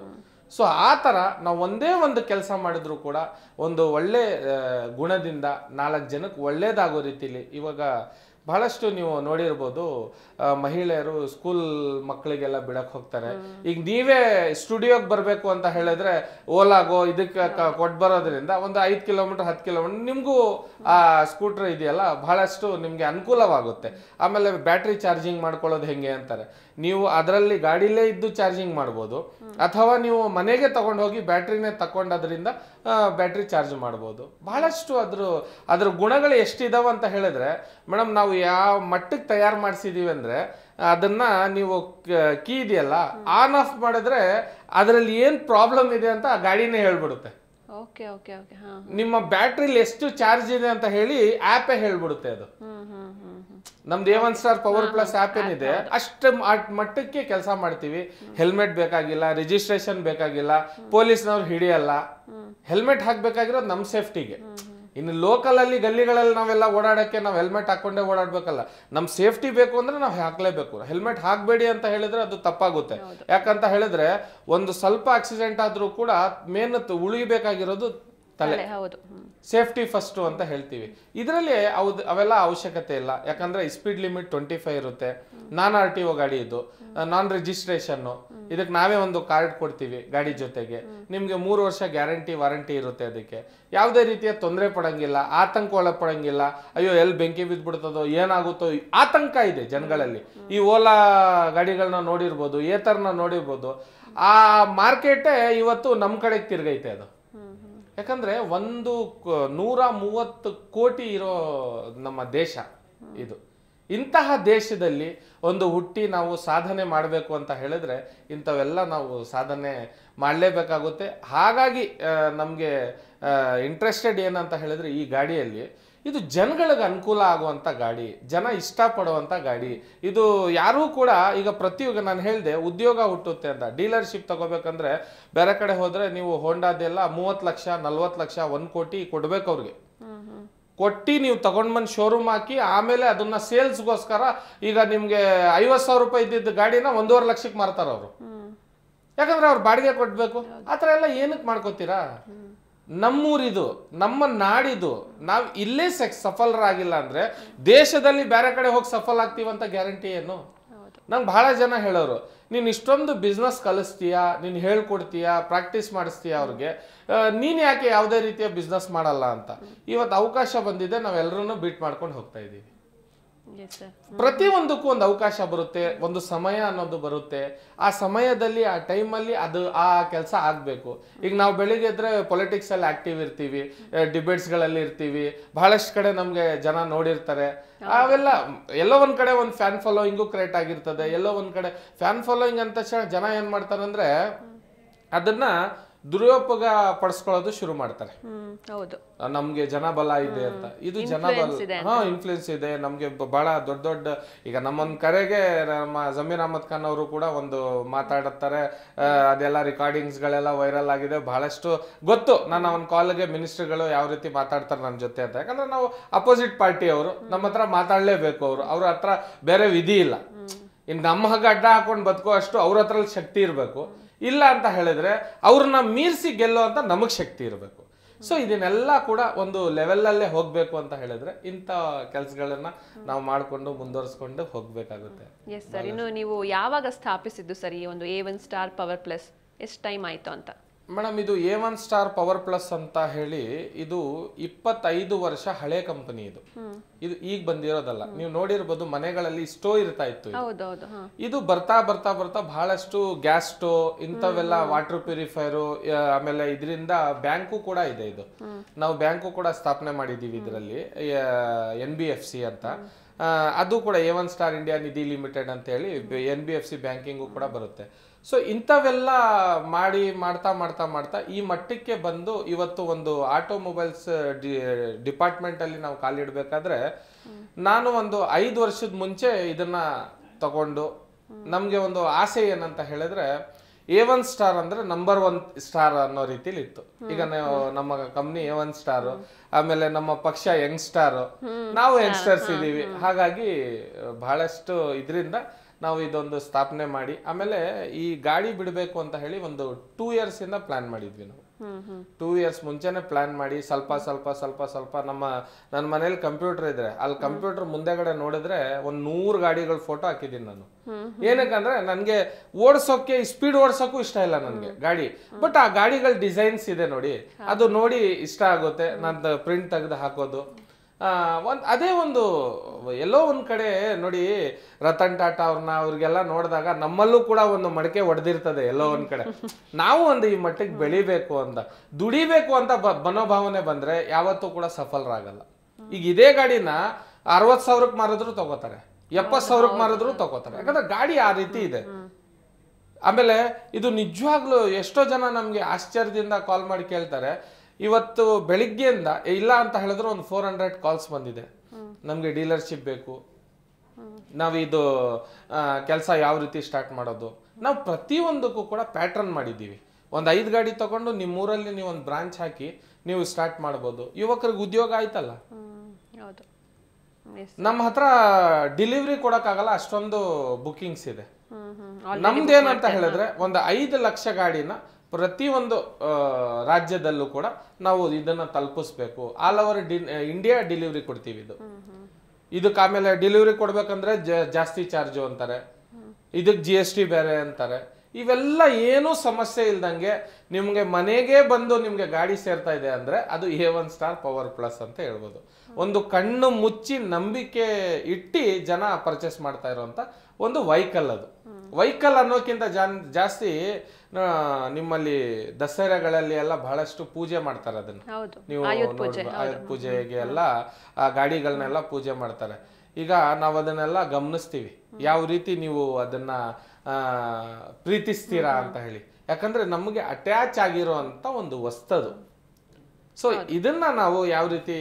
ಸೊ ಆ ಥರ ನಾವು ಒಂದೇ ಒಂದು ಕೆಲಸ ಮಾಡಿದ್ರು ಕೂಡ ಒಂದು ಒಳ್ಳೆ ಗುಣದಿಂದ 4 ಜನಕ್ಕೆ ಒಳ್ಳೇದಾಗೋ ರೀತಿಲಿ ಇವಾಗ ಬಹಳಷ್ಟು ನೀವು ನೋಡಿರ್ಬೋದು, ಮಹಿಳೆಯರು ಸ್ಕೂಲ್ ಮಕ್ಕಳಿಗೆಲ್ಲ ಬಿಡಕ್ ಹೋಗ್ತಾರೆ. ಈಗ ನೀವೇ ಸ್ಟುಡಿಯೋಗೆ ಬರಬೇಕು ಅಂತ ಹೇಳಿದ್ರೆ ಓಲಾಗೋ ಇದಕ್ಕೆ ಕೊಟ್ಟು ಬರೋದ್ರಿಂದ ಒಂದು 5 ಕಿಲೋಮೀಟರ್ 10 ಕಿಲೋಮೀಟರ್ ನಿಮಗೂ ಆ ಸ್ಕೂಟರ್ ಇದೆಯಲ್ಲ ಬಹಳಷ್ಟು ನಿಮಗೆ ಅನುಕೂಲವಾಗುತ್ತೆ. ಆಮೇಲೆ ಬ್ಯಾಟ್ರಿ ಚಾರ್ಜಿಂಗ್ ಮಾಡ್ಕೊಳ್ಳೋದು ಹೆಂಗೆ ಅಂತಾರೆ, ನೀವು ಅದರಲ್ಲಿ ಗಾಡಿಲೇ ಇದ್ದು ಚಾರ್ಜಿಂಗ್ ಮಾಡ್ಬೋದು, ಅಥವಾ ನೀವು ಮನೆಗೆ ತಗೊಂಡು ಹೋಗಿ ಬ್ಯಾಟ್ರಿನೇ ತಗೊಂಡದ್ರಿಂದ ಬ್ಯಾಟ್ರಿ ಚಾರ್ಜ್ ಮಾಡ್ಬೋದು. ಬಹಳಷ್ಟು ಅದ್ರ ಗುಣಗಳು ಎಷ್ಟಿದಾವ ಅಂತ ಹೇಳಿದ್ರೆ ಮೇಡಮ್, ನಾವು ಯಾವ ಮಟ್ಟಕ್ಕೆ ತಯಾರು ಮಾಡಿಸಿದೀವಿ ಅಂದ್ರೆ ಅದನ್ನ ನೀವು ಕೀ ಇದೆಯಲ್ಲ ಆನ್ ಆಫ್ ಮಾಡಿದ್ರೆ ಅದರಲ್ಲಿ ಏನ್ ಪ್ರಾಬ್ಲಮ್ ಇದೆ ಅಂತ ಆ ಗಾಡಿನೇ ಹೇಳ್ಬಿಡುತ್ತೆ. ನಿಮ್ಮ ಬ್ಯಾಟ್ರಿಲಿ ಎಷ್ಟು ಚಾರ್ಜ್ ಇದೆ ಅಂತ ಹೇಳಿ ಆಪೇ ಹೇಳ್ಬಿಡುತ್ತೆ. ಅದು ನಮ್ದು A1 star power plus app ಏನಿದೆ ಅಷ್ಟು ಮಟ್ಟಕ್ಕೆ ಕೆಲಸ ಮಾಡ್ತೀವಿ. ಹೆಲ್ಮೆಟ್ ಬೇಕಾಗಿಲ್ಲ, ರಿಜಿಸ್ಟ್ರೇಷನ್ ಬೇಕಾಗಿಲ್ಲ, ಪೊಲೀಸ್ನವ್ರು ಹಿಡಿಯಲ್ಲ. ಹೆಲ್ಮೆಟ್ ಹಾಕ್ಬೇಕಾಗಿರೋದು ನಮ್ ಸೇಫ್ಟಿಗೆ. ಇನ್ನು ಲೋಕಲ್ ಅಲ್ಲಿ ಗಲ್ಲಿಗಳಲ್ಲಿ ನಾವೆಲ್ಲ ಓಡಾಡಕ್ಕೆ ನಾವು ಹೆಲ್ಮೆಟ್ ಹಾಕೊಂಡೇ ಓಡಾಡ್ಬೇಕಲ್ಲ. ನಮ್ ಸೇಫ್ಟಿ ಬೇಕು ಅಂದ್ರೆ ನಾವು ಹಾಕ್ಲೇಬೇಕು. ಹೆಲ್ಮೆಟ್ ಹಾಕ್ಬೇಡಿ ಅಂತ ಹೇಳಿದ್ರೆ ಅದು ತಪ್ಪಾಗುತ್ತೆ. ಯಾಕಂತ ಹೇಳಿದ್ರೆ ಒಂದು ಸ್ವಲ್ಪ ಆಕ್ಸಿಡೆಂಟ್ ಆದ್ರೂ ಕೂಡ ಮೇನ್ ಉಳಿಬೇಕಾಗಿರೋದು ತಲೆ. ಸೇಫ್ಟಿ ಫಸ್ಟ್ ಅಂತ ಹೇಳ್ತೀವಿ. ಇದರಲ್ಲಿ ಅವೆಲ್ಲ ಅವಶ್ಯಕತೆ ಇಲ್ಲ. ಯಾಕಂದ್ರೆ ಸ್ಪೀಡ್ ಲಿಮಿಟ್ 25 ಇರುತ್ತೆ. ನಾನ್ RTO ಗಾಡಿ ಇದು, ನಾನ್ ರಿಜಿಸ್ಟ್ರೇಷನ್. ಇದಕ್ಕೆ ನಾವೇ ಒಂದು ಕಾರ್ಡ್ ಕೊಡ್ತೀವಿ ಗಾಡಿ ಜೊತೆಗೆ. ನಿಮ್ಗೆ 3 ವರ್ಷ ಗ್ಯಾರಂಟಿ ವಾರಂಟಿ ಇರುತ್ತೆ. ಅದಕ್ಕೆ ಯಾವುದೇ ರೀತಿಯ ತೊಂದರೆ ಪಡಂಗಿಲ್ಲ, ಆತಂಕ ಒಳಪಡಂಗಿಲ್ಲ. ಅಯ್ಯೋ ಎಲ್ಲಿ ಬೆಂಕಿ ಬಿದ್ದ್ಬಿಡ್ತದೋ ಏನಾಗುತ್ತೋ ಆತಂಕ ಇದೆ ಜನಗಳಲ್ಲಿ. ಈ ಓಲಾ ಗಾಡಿಗಳನ್ನ ನೋಡಿರ್ಬೋದು, ಏತರ್ನ ನೋಡಿರ್ಬೋದು. ಆ ಮಾರ್ಕೆಟೇ ಇವತ್ತು ನಮ್ ಕಡೆಗೆ ತಿರ್ಗೈತೆ ಅದು. ಯಾಕಂದ್ರೆ 130 ಕೋಟಿ ಇರೋ ನಮ್ಮ ದೇಶ ಇದು. ಇಂತಹ ದೇಶದಲ್ಲಿ ಒಂದು ಹುಟ್ಟಿ ನಾವು ಸಾಧನೆ ಮಾಡಬೇಕು ಅಂತ ಹೇಳಿದ್ರೆ ಇಂಥವೆಲ್ಲ ನಾವು ಸಾಧನೆ ಮಾಡಲೇಬೇಕಾಗುತ್ತೆ. ಹಾಗಾಗಿ ನಮಗೆ ಇಂಟ್ರೆಸ್ಟೆಡ್ ಏನಂತ ಹೇಳಿದ್ರೆ ಈ ಗಾಡಿಯಲ್ಲಿ ಇದು ಜನಗಳಿಗೆ ಅನುಕೂಲ ಆಗುವಂಥ ಗಾಡಿ, ಜನ ಇಷ್ಟಪಡುವಂಥ ಗಾಡಿ ಇದು. ಯಾರೂ ಕೂಡ ಈಗ ಪ್ರತಿಯೊಬ್ಬ ನಾನು ಹೇಳಿದೆ ಉದ್ಯೋಗ ಹುಟ್ಟುತ್ತೆ ಅಂತ. ಡೀಲರ್ಶಿಪ್ ತಗೋಬೇಕಂದ್ರೆ ಬೇರೆ ಕಡೆ ಹೋದ್ರೆ ನೀವು ಹೋಂಡಾದೆಲ್ಲ 30 ಲಕ್ಷ 40 ಲಕ್ಷ 1 ಕೋಟಿ ಕೊಡ್ಬೇಕು ಅವ್ರಿಗೆ. ಕೊಟ್ಟು ನೀವು ತಗೊಂಡ್ ಬಂದು ಶೋರೂಮ್ ಹಾಕಿ ಆಮೇಲೆ ಅದನ್ನ ಸೇಲ್ಸ್ಗೋಸ್ಕರ ಈಗ ನಿಮ್ಗೆ 50,000 ರೂಪಾಯಿ ಇದ್ದಿದ್ದ ಗಾಡಿನ 1.5 ಲಕ್ಷಕ್ಕೆ ಮಾರ್ತಾರ ಅವರು. ಯಾಕಂದ್ರೆ ಅವ್ರು ಬಾಡಿಗೆ ಕೊಡ್ಬೇಕು. ಆತರ ಎಲ್ಲ ಏನಕ್ಕೆ ಮಾಡ್ಕೋತೀರಾ? ನಮ್ಮೂರಿದು, ನಮ್ಮ ನಾಡಿದು, ನಾವು ಇಲ್ಲೇ ಸಫಲರಾಗಿಲ್ಲ ಅಂದ್ರೆ ದೇಶದಲ್ಲಿ ಬೇರೆ ಕಡೆ ಹೋಗಿ ಸಫಲ ಆಗ್ತೀವಂತ ಗ್ಯಾರಂಟಿ ಏನು? ನಂಗೆ ಬಹಳ ಜನ ಹೇಳೋರು, ನೀನು ಇಷ್ಟೊಂದು ಬಿಸ್ನೆಸ್ ಕಲಿಸ್ತೀಯಾ, ನೀನು ಹೇಳ್ಕೊಡ್ತೀಯಾ, ಪ್ರಾಕ್ಟೀಸ್ ಮಾಡಿಸ್ತೀಯಾ ಅವ್ರಿಗೆ, ನೀನು ಯಾಕೆ ಯಾವುದೇ ರೀತಿಯ ಬಿಸ್ನೆಸ್ ಮಾಡಲ್ಲ ಅಂತ. ಇವತ್ತು ಅವಕಾಶ ಬಂದಿದೆ, ನಾವೆಲ್ಲರೂ ಬೀಟ್ ಮಾಡ್ಕೊಂಡು ಹೋಗ್ತಾ ಇದ್ದೀವಿ. ಪ್ರತಿಯೊಂದಕ್ಕೂ ಒಂದು ಅವಕಾಶ ಬರುತ್ತೆ, ಒಂದು ಸಮಯ ಅನ್ನೋದು ಬರುತ್ತೆ. ಆ ಸಮಯದಲ್ಲಿ ಆ ಟೈಮಲ್ಲಿ ಅದು ಆ ಕೆಲಸ ಆಗ್ಬೇಕು. ಈಗ ನಾವು ಬೆಳಿಗ್ಗೆ ಎದ್ರೆ ಪೊಲಿಟಿಕ್ಸ್ ಅಲ್ಲಿ ಆಕ್ಟಿವ್ ಇರ್ತೀವಿ, ಡಿಬೇಟ್ಸ್ಗಳಲ್ಲಿ ಇರ್ತೀವಿ, ಬಹಳಷ್ಟು ಕಡೆ ನಮ್ಗೆ ಜನ ನೋಡಿರ್ತಾರೆ. ಅವೆಲ್ಲ ಎಲ್ಲೋ ಒಂದ್ ಕಡೆ ಒಂದು ಫ್ಯಾನ್ ಫಾಲೋಯಿಂಗು ಕ್ರಿಯೇಟ್ ಆಗಿರ್ತದೆ. ಎಲ್ಲೋ ಒಂದ್ ಕಡೆ ಫ್ಯಾನ್ ಫಾಲೋಯಿಂಗ್ ಅಂತ ತಕ್ಷಣ ಜನ ಏನ್ ಮಾಡ್ತಾರಂದ್ರೆ ಅದನ್ನ ದುರುಪಯೋಗ ಪಡಿಸ್ಕೊಳ್ಳೋದು ಶುರು ಮಾಡ್ತಾರೆ. ನಮ್ಗೆ ಜನಬಲ ಇದೆ ಅಂತ. ಇದು ಜನಬಲ, ಇನ್ಫ್ಲೂಯೆನ್ಸ್ ಇದೆ ನಮ್ಗೆ ಬಹಳ ದೊಡ್ಡ ದೊಡ್ಡ. ಈಗ ನಮ್ಮೊಂದ್ ಕರೆಗೆ ನಮ್ಮ ಜಮೀರ್ ಅಹಮದ್ ಖಾನ್ ಅವರು ಕೂಡ ಒಂದು ಮಾತಾಡುತ್ತಾರೆ. ಅದೆಲ್ಲ ರೆಕಾರ್ಡಿಂಗ್ಸ್ ಗಳೆಲ್ಲ ವೈರಲ್ ಆಗಿದೆ. ಬಹಳಷ್ಟು ಗೊತ್ತು ನನ್ನ ಒಂದು ಕಾಲ್ಗೆ ಮಿನಿಸ್ಟರ್ಗಳು ಯಾವ ರೀತಿ ಮಾತಾಡ್ತಾರೆ ನನ್ನ ಜೊತೆ ಅಂತ. ಯಾಕಂದ್ರೆ ನಾವು ಅಪೋಸಿಟ್ ಪಾರ್ಟಿ ಅವರು, ನಮ್ಮ ಹತ್ರ ಮಾತಾಡ್ಲೇಬೇಕು. ಅವ್ರ ಹತ್ರ ಬೇರೆ ವಿಧಿ ಇಲ್ಲ. ಇನ್ನು ನಮ್ಮ ಹಗ್ಗ ಅಡ್ಡ ಹಾಕೊಂಡು ಬದುಕೋ ಅಷ್ಟು ಅವ್ರ ಹತ್ರ ಶಕ್ತಿ ಇರಬೇಕು. ಇಲ್ಲ ಅಂತ ಹೇಳಿದ್ರೆ ಅವ್ರನ್ನ ಮೀರಿಸಿ ಗೆಲ್ಲೋ ಅಂತ ನಮಗ್ ಶಕ್ತಿ ಇರಬೇಕು. ಸೊ ಇದನ್ನೆಲ್ಲ ಕೂಡ ಒಂದು ಲೆವೆಲ್ ಅಲ್ಲೇ ಹೋಗ್ಬೇಕು ಅಂತ ಹೇಳಿದ್ರೆ ಇಂಥ ಕೆಲಸಗಳನ್ನ ನಾವು ಮಾಡ್ಕೊಂಡು ಮುಂದುವರಿಸ್ಕೊಂಡು ಹೋಗ್ಬೇಕಾಗುತ್ತೆ. Yes sir. ಇನ್ನು ನೀವು ಯಾವಾಗ ಸ್ಥಾಪಿಸಿದ್ದು ಸರಿ ಒಂದು A1 ಸ್ಟಾರ್ ಪವರ್ ಪ್ಲಸ್? ಎಷ್ಟು ಟೈಮ್ ಆಯ್ತು ಅಂತ? ಮೇಡಮ್, ಇದು A1 ಸ್ಟಾರ್ ಪವರ್ ಪ್ಲಸ್ ಅಂತ ಹೇಳಿ ಇದು 25 ವರ್ಷ ಹಳೆ ಕಂಪನಿ. ಇದು ಈಗ ಬಂದಿರೋದಲ್ಲ. ನೀವು ನೋಡಿರ್ಬೋದು ಮನೆಗಳಲ್ಲಿ ಸ್ಟೋ ಇರ್ತಾ ಇತ್ತು. ಇದು ಬರ್ತಾ ಬರ್ತಾ ಬರ್ತಾ ಬಹಳಷ್ಟು ಗ್ಯಾಸ್ ಸ್ಟೋ ಇಂಥವೆಲ್ಲ, ವಾಟರ್ ಪ್ಯೂರಿಫೈರು, ಆಮೇಲೆ ಇದರಿಂದ ಬ್ಯಾಂಕು ಕೂಡ ಇದೆ. ಇದು ನಾವು ಬ್ಯಾಂಕು ಕೂಡ ಸ್ಥಾಪನೆ ಮಾಡಿದೀವಿ ಇದರಲ್ಲಿ, NBFC ಅಂತ. ಅದು ಕೂಡ A1 ಸ್ಟಾರ್ ಇಂಡಿಯಾ ನಿಧಿ ಲಿಮಿಟೆಡ್ ಅಂತ ಹೇಳಿ NBFC ಬ್ಯಾಂಕಿಂಗು ಕೂಡ ಬರುತ್ತೆ. ಸೊ ಇಂಥವೆಲ್ಲ ಮಾಡ್ತಾ ಮಾಡ್ತಾ ಮಾಡ್ತಾ ಈ ಮಟ್ಟಕ್ಕೆ ಬಂದು ಇವತ್ತು ಒಂದು ಆಟೋಮೊಬೈಲ್ಸ್ ಡಿಪಾರ್ಟ್ಮೆಂಟ್ ಅಲ್ಲಿ ನಾವು ಕಾಲಿಡ್ಬೇಕಾದ್ರೆ ನಾನು ಒಂದು 5 ವರ್ಷದ ಮುಂಚೆ ಇದನ್ನ ತಗೊಂಡು ನಮ್ಗೆ ಒಂದು ಆಸೆ ಏನಂತ ಹೇಳಿದ್ರೆ A1 ಸ್ಟಾರ್ ಅಂದ್ರೆ ನಂಬರ್ 1 ಸ್ಟಾರ್ ಅನ್ನೋ ರೀತಿಲಿ ಇತ್ತು. ಈಗ ನಮ್ಮ ಕಂಪ್ನಿ A1 ಸ್ಟಾರ್, ಆಮೇಲೆ ನಮ್ಮ ಪಕ್ಷ ಯಂಗ್ ಸ್ಟಾರ್, ನಾವು ಯಂಗ್ಸ್ಟರ್ಸ್ ಇದೀವಿ. ಹಾಗಾಗಿ ಬಹಳಷ್ಟು ಇದರಿಂದ ನಾವು ಇದೊಂದು ಸ್ಥಾಪನೆ ಮಾಡಿ ಆಮೇಲೆ ಈ ಗಾಡಿ ಬಿಡಬೇಕು ಅಂತ ಹೇಳಿ ಒಂದು 2 years ಇಂದ ಪ್ಲಾನ್ ಮಾಡಿದ್ವಿ ನಾವು. 2 years ಮುಂಚೆನೆ ಪ್ಲಾನ್ ಮಾಡಿ ಸ್ವಲ್ಪ ನನ್ನ ಮನೇಲಿ ಕಂಪ್ಯೂಟರ್ ಇದ್ರೆ ಅಲ್ಲಿ ಕಂಪ್ಯೂಟರ್ ಮುಂದೆಗಡೆ ನೋಡಿದ್ರೆ 100 ಗಾಡಿಗಳ ಫೋಟೋ ಹಾಕಿದೀನಿ ನಾನು. ಏನಕ್ಕಂದ್ರೆ ನನ್ಗೆ ಓಡಿಸೋಕೆ ಸ್ಪೀಡ್ ಓಡಿಸೋಕು ಇಷ್ಟ ಇಲ್ಲ ನನ್ಗೆ ಗಾಡಿ, ಬಟ್ ಆ ಗಾಡಿಗಳ ಡಿಸೈನ್ಸ್ ಇದೆ ನೋಡಿ, ಅದು ನೋಡಿ ಇಷ್ಟ ಆಗುತ್ತೆ, ನಂದು ಪ್ರಿಂಟ್ ತೆಗೆದು ಹಾಕೋದು. ಅದೇ ಒಂದು ಎಲ್ಲೋ ಒಂದ್ ಕಡೆ ನೋಡಿ ರತನ್ ಟಾಟಾ ಅವ್ರಿಗೆಲ್ಲ ನೋಡಿದಾಗ ನಮ್ಮಲ್ಲೂ ಕೂಡ ಒಂದು ಮಡಕೆ ಒಡೆದಿರ್ತದೆ ಎಲ್ಲೋ ಒಂದ್ ಕಡೆ. ನಾವು ಒಂದು ಈ ಮಟ್ಟಿಗೆ ಬೆಳಿಬೇಕು ಅಂತ ದುಡಿಬೇಕು ಅಂತ ಮನೋಭಾವನೆ ಬಂದ್ರೆ ಯಾವತ್ತೂ ಕೂಡ ಸಫಲರಾಗಲ್ಲ. ಈಗ ಇದೇ ಗಾಡಿನ 60,000ಕ್ಕೆ ಮಾರಿದ್ರು ತಗೋತಾರೆ, 70,000ಕ್ಕೆ ಮಾರಿದ್ರು ತಗೋತಾರೆ, ಯಾಕಂದ್ರೆ ಗಾಡಿ ಆ ರೀತಿ ಇದೆ. ಆಮೇಲೆ ಇದು ನಿಜವಾಗ್ಲೂ ಎಷ್ಟೋ ಜನ ನಮ್ಗೆ ಆಶ್ಚರ್ಯದಿಂದ ಕಾಲ್ ಮಾಡಿ ಕೇಳ್ತಾರೆ, ಇವತ್ತು ಬೆಳಿಗ್ಗೆಯಿಂದ ಇಲ್ಲ ಅಂತ ಹೇಳಿದ್ರು ಒಂದು 400 ಕಾಲ್ಸ್ ಬಂದಿದೆ, ನಮ್ಗೆ ಡೀಲರ್ಶಿಪ್ ಬೇಕು, ನಾವಿದು ಕೆಲಸ ಯಾವ ರೀತಿ ಸ್ಟಾರ್ಟ್ ಮಾಡೋದು. ನಾವು ಪ್ರತಿಯೊಂದಕ್ಕೂ ಕೂಡ ಪ್ಯಾಟ್ರನ್ ಮಾಡಿದ್ದೀವಿ. ಒಂದು 5 ಗಾಡಿ ತಗೊಂಡು ನಿಮ್ಮೂರಲ್ಲಿ ನೀವು ಒಂದು ಬ್ರಾಂಚ್ ಹಾಕಿ ನೀವು ಸ್ಟಾರ್ಟ್ ಮಾಡ್ಬೋದು. ಯುವಕರಿಗೆ ಉದ್ಯೋಗ ಆಯ್ತಲ್ಲ. ನಮ್ಮ ಹತ್ರ ಡೆಲಿವರಿ ಕೊಡಕ್ಕಾಗಲ್ಲ, ಅಷ್ಟೊಂದು ಬುಕಿಂಗ್ಸ್ ಇದೆ. ನಮ್ದೇನಂತ ಹೇಳಿದ್ರೆ ಒಂದು 5 ಲಕ್ಷ ಗಾಡಿನ ಪ್ರತಿಯೊಂದು ರಾಜ್ಯದಲ್ಲೂ ಕೂಡ ನಾವು ಇದನ್ನ ತಲುಪಿಸ್ಬೇಕು. ಆಲ್ ಓವರ್ ಇಂಡಿಯಾ ಡೆಲಿವರಿ ಕೊಡ್ತೀವಿ. ಇದಕ್ಕೆ ಆಮೇಲೆ ಡೆಲಿವರಿ ಕೊಡ್ಬೇಕಂದ್ರೆ ಜಾಸ್ತಿ ಚಾರ್ಜು ಅಂತಾರೆ, ಇದಕ್ಕೆ GST ಬೇರೆ ಅಂತಾರೆ. ಇವೆಲ್ಲ ಏನೂ ಸಮಸ್ಯೆ ಇಲ್ದಂಗೆ ನಿಮ್ಗೆ ಮನೆಗೆ ಬಂದು ನಿಮ್ಗೆ ಗಾಡಿ ಸೇರ್ತಾ ಇದೆ ಅಂದ್ರೆ ಅದು A1 ಸ್ಟಾರ್ ಪವರ್ ಪ್ಲಸ್ ಅಂತ ಹೇಳ್ಬೋದು. ಒಂದು ಕಣ್ಣು ಮುಚ್ಚಿ ನಂಬಿಕೆ ಇಟ್ಟು ಜನ ಪರ್ಚೇಸ್ ಮಾಡ್ತಾ ಇರೋಂತ ಒಂದು ವೆಹಿಕಲ್. ಅದು ವೆಹಿಕಲ್ ಅನ್ನೋಕ್ಕಿಂತ ಜಾಸ್ತಿ ನಿಮ್ಮಲ್ಲಿ ದಸರಾಗಳಲ್ಲಿ ಎಲ್ಲ ಬಹಳಷ್ಟು ಪೂಜೆ ಮಾಡ್ತಾರೆ. ಅದನ್ನ ನೀವು ಆಯುಧ ಪೂಜೆಗೆ ಎಲ್ಲ ಆ ಗಾಡಿಗಳನ್ನೆಲ್ಲ ಪೂಜೆ ಮಾಡ್ತಾರೆ. ಈಗ ನಾವು ಅದನ್ನೆಲ್ಲ ಗಮನಿಸ್ತೀವಿ, ಯಾವ ರೀತಿ ನೀವು ಅದನ್ನ ಪ್ರೀತಿಸ್ತೀರಾ ಅಂತ ಹೇಳಿ. ಯಾಕಂದ್ರೆ ನಮಗೆ ಅಟ್ಯಾಚ್ ಆಗಿರೋ ಅಂತ ಒಂದು ವಸ್ತದು. ಸೊ ಇದನ್ನ ನಾವು ಯಾವ ರೀತಿ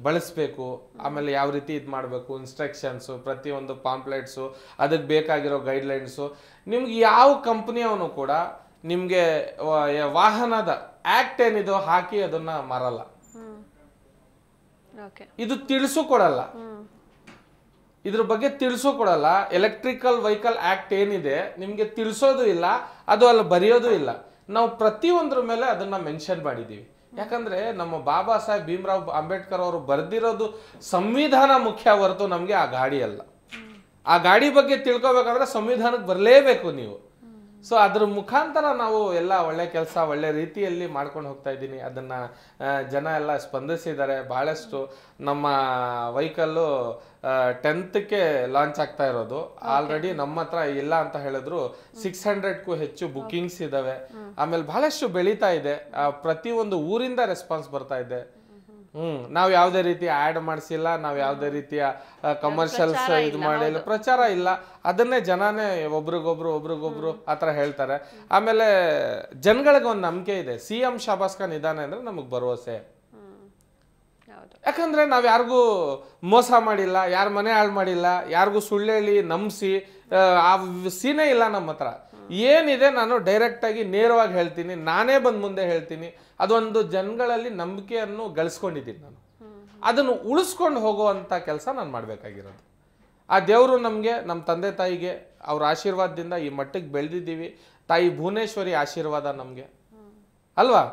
ಬಳಸಬೇಕು, ಆಮೇಲೆ ಯಾವ ರೀತಿ ಇದು ಮಾಡಬೇಕು, ಇನ್ಸ್ಟ್ರಕ್ಷನ್ಸು, ಪ್ರತಿಯೊಂದು ಪಾಂಪ್ಲೆಟ್ಸು, ಅದಕ್ಕೆ ಬೇಕಾಗಿರೋ ಗೈಡ್ಲೈನ್ಸು, ನಿಮ್ಗೆ ಯಾವ ಕಂಪ್ನಿಯವನು ಕೂಡ ನಿಮ್ಗೆ ವಾಹನದ ಆಕ್ಟ್ ಏನಿದೋ ಹಾಕಿ ಅದನ್ನ ಮಾರಲ್ಲ, ಇದು ತಿಳಿಸು ಕೊಡಲ್ಲ, ಇದ್ರ ಬಗ್ಗೆ ತಿಳಿಸೋ ಕೊಡಲ್ಲ. ಎಲೆಕ್ಟ್ರಿಕಲ್ ವೆಹಿಕಲ್ ಆಕ್ಟ್ ಏನಿದೆ ನಿಮ್ಗೆ ತಿಳಿಸೋದು ಇಲ್ಲ, ಅದು ಅಲ್ಲಿ ಬರೆಯೋದು ಇಲ್ಲ. ನಾವು ಪ್ರತಿಯೊಂದ್ರ ಮೇಲೆ ಅದನ್ನ ಮೆನ್ಷನ್ ಮಾಡಿದೀವಿ. ಯಾಕಂದ್ರೆ ನಮ್ಮ ಬಾಬಾ ಸಾಹೇಬ್ ಭೀಮರಾವ್ ಅಂಬೇಡ್ಕರ್ ಅವರು ಬರೆದಿರೋದು ಸಂವಿಧಾನ ಮುಖ್ಯ ಹೊರತು ನಮ್ಗೆ ಆ ಗಾಡಿ ಅಲ್ಲ. ಆ ಗಾಡಿ ಬಗ್ಗೆ ತಿಳ್ಕೊಬೇಕಂದ್ರೆ ಸಂವಿಧಾನಕ್ಕೆ ಬರಲೇಬೇಕು ನೀವು. ಸೊ ಅದ್ರ ಮುಖಾಂತರ ನಾವು ಎಲ್ಲ ಒಳ್ಳೆ ಕೆಲಸ ಒಳ್ಳೆ ರೀತಿಯಲ್ಲಿ ಮಾಡ್ಕೊಂಡು ಹೋಗ್ತಾ ಇದ್ದೀನಿ. ಅದನ್ನ ಜನ ಎಲ್ಲ ಸ್ಪಂದಿಸಿದ್ದಾರೆ ಬಹಳಷ್ಟು. ನಮ್ಮ ವೆಹಿಕಲ್ಲು 10ಕ್ಕೆ ಲಾಂಚ್ ಆಗ್ತಾ ಇರೋದು. ಆಲ್ರೆಡಿ ನಮ್ಮ ಹತ್ರ ಇಲ್ಲ ಅಂತ ಹೇಳಿದ್ರು 600ಕ್ಕೂ ಹೆಚ್ಚು ಬುಕಿಂಗ್ಸ್ ಇದಾವೆ. ಆಮೇಲೆ ಬಹಳಷ್ಟು ಬೆಳೀತಾ ಇದೆ. ಪ್ರತಿಯೊಂದು ಊರಿಂದ ರೆಸ್ಪಾನ್ಸ್ ಬರ್ತಾ ಇದೆ. ನಾವ್ ಯಾವುದೇ ರೀತಿ ಆಡ್ ಮಾಡಿಸಿಲ್ಲ, ನಾವ್ ಯಾವುದೇ ರೀತಿಯ ಕಮರ್ಷಿಯಲ್ಸ್ ಇದು ಮಾಡಿಲ್ಲ, ಪ್ರಚಾರ ಇಲ್ಲ. ಅದನ್ನೇ ಜನನೇ ಒಬ್ರಿಗೊಬ್ರು ಆತರ ಹೇಳ್ತಾರೆ. ಆಮೇಲೆ ಜನಗಳಿಗೆ ಒಂದು ನಂಬಿಕೆ ಇದೆ, CM ಶಹಬಾಸ್ ಖಾನ್ ಇದಾನೆ ಅಂದ್ರೆ ನಮಗ್ ಭರವಸೆ. ಯಾಕಂದ್ರೆ ನಾವ್ ಯಾರಿಗೂ ಮೋಸ ಮಾಡಿಲ್ಲ, ಯಾರ ಮನೆ ಹಾಳು ಮಾಡಿಲ್ಲ, ಯಾರಿಗೂ ಸುಳ್ಳು ಹೇಳಿ ನಂಬಿಸಿ ಆ ಸೀನೇ ಇಲ್ಲ ನಮ್ಮ ಹತ್ರ. ಏನಿದೆ ನಾನು ಡೈರೆಕ್ಟ್ ಆಗಿ ನೇರವಾಗಿ ಹೇಳ್ತೀನಿ, ನಾನೇ ಬಂದು ಮುಂದೆ ಹೇಳ್ತೀನಿ. ಅದೊಂದು ಜನಗಳಲ್ಲಿ ನಂಬಿಕೆಯನ್ನು ಗಳಿಸ್ಕೊಂಡಿದ್ದೀನಿ ನಾನು. ಅದನ್ನು ಉಳಿಸ್ಕೊಂಡು ಹೋಗುವಂತ ಕೆಲಸ ನಾನು ಮಾಡ್ಬೇಕಾಗಿರೋದು. ಆ ದೇವರು ನಮ್ಗೆ, ನಮ್ಮ ತಂದೆ ತಾಯಿಗೆ ಅವ್ರ ಆಶೀರ್ವಾದದಿಂದ ಈ ಮಟ್ಟಕ್ಕೆ ಬೆಳೆದಿದ್ದೀವಿ. ತಾಯಿ ಭುವನೇಶ್ವರಿ ಆಶೀರ್ವಾದ ನಮ್ಗೆ ಅಲ್ವಾ.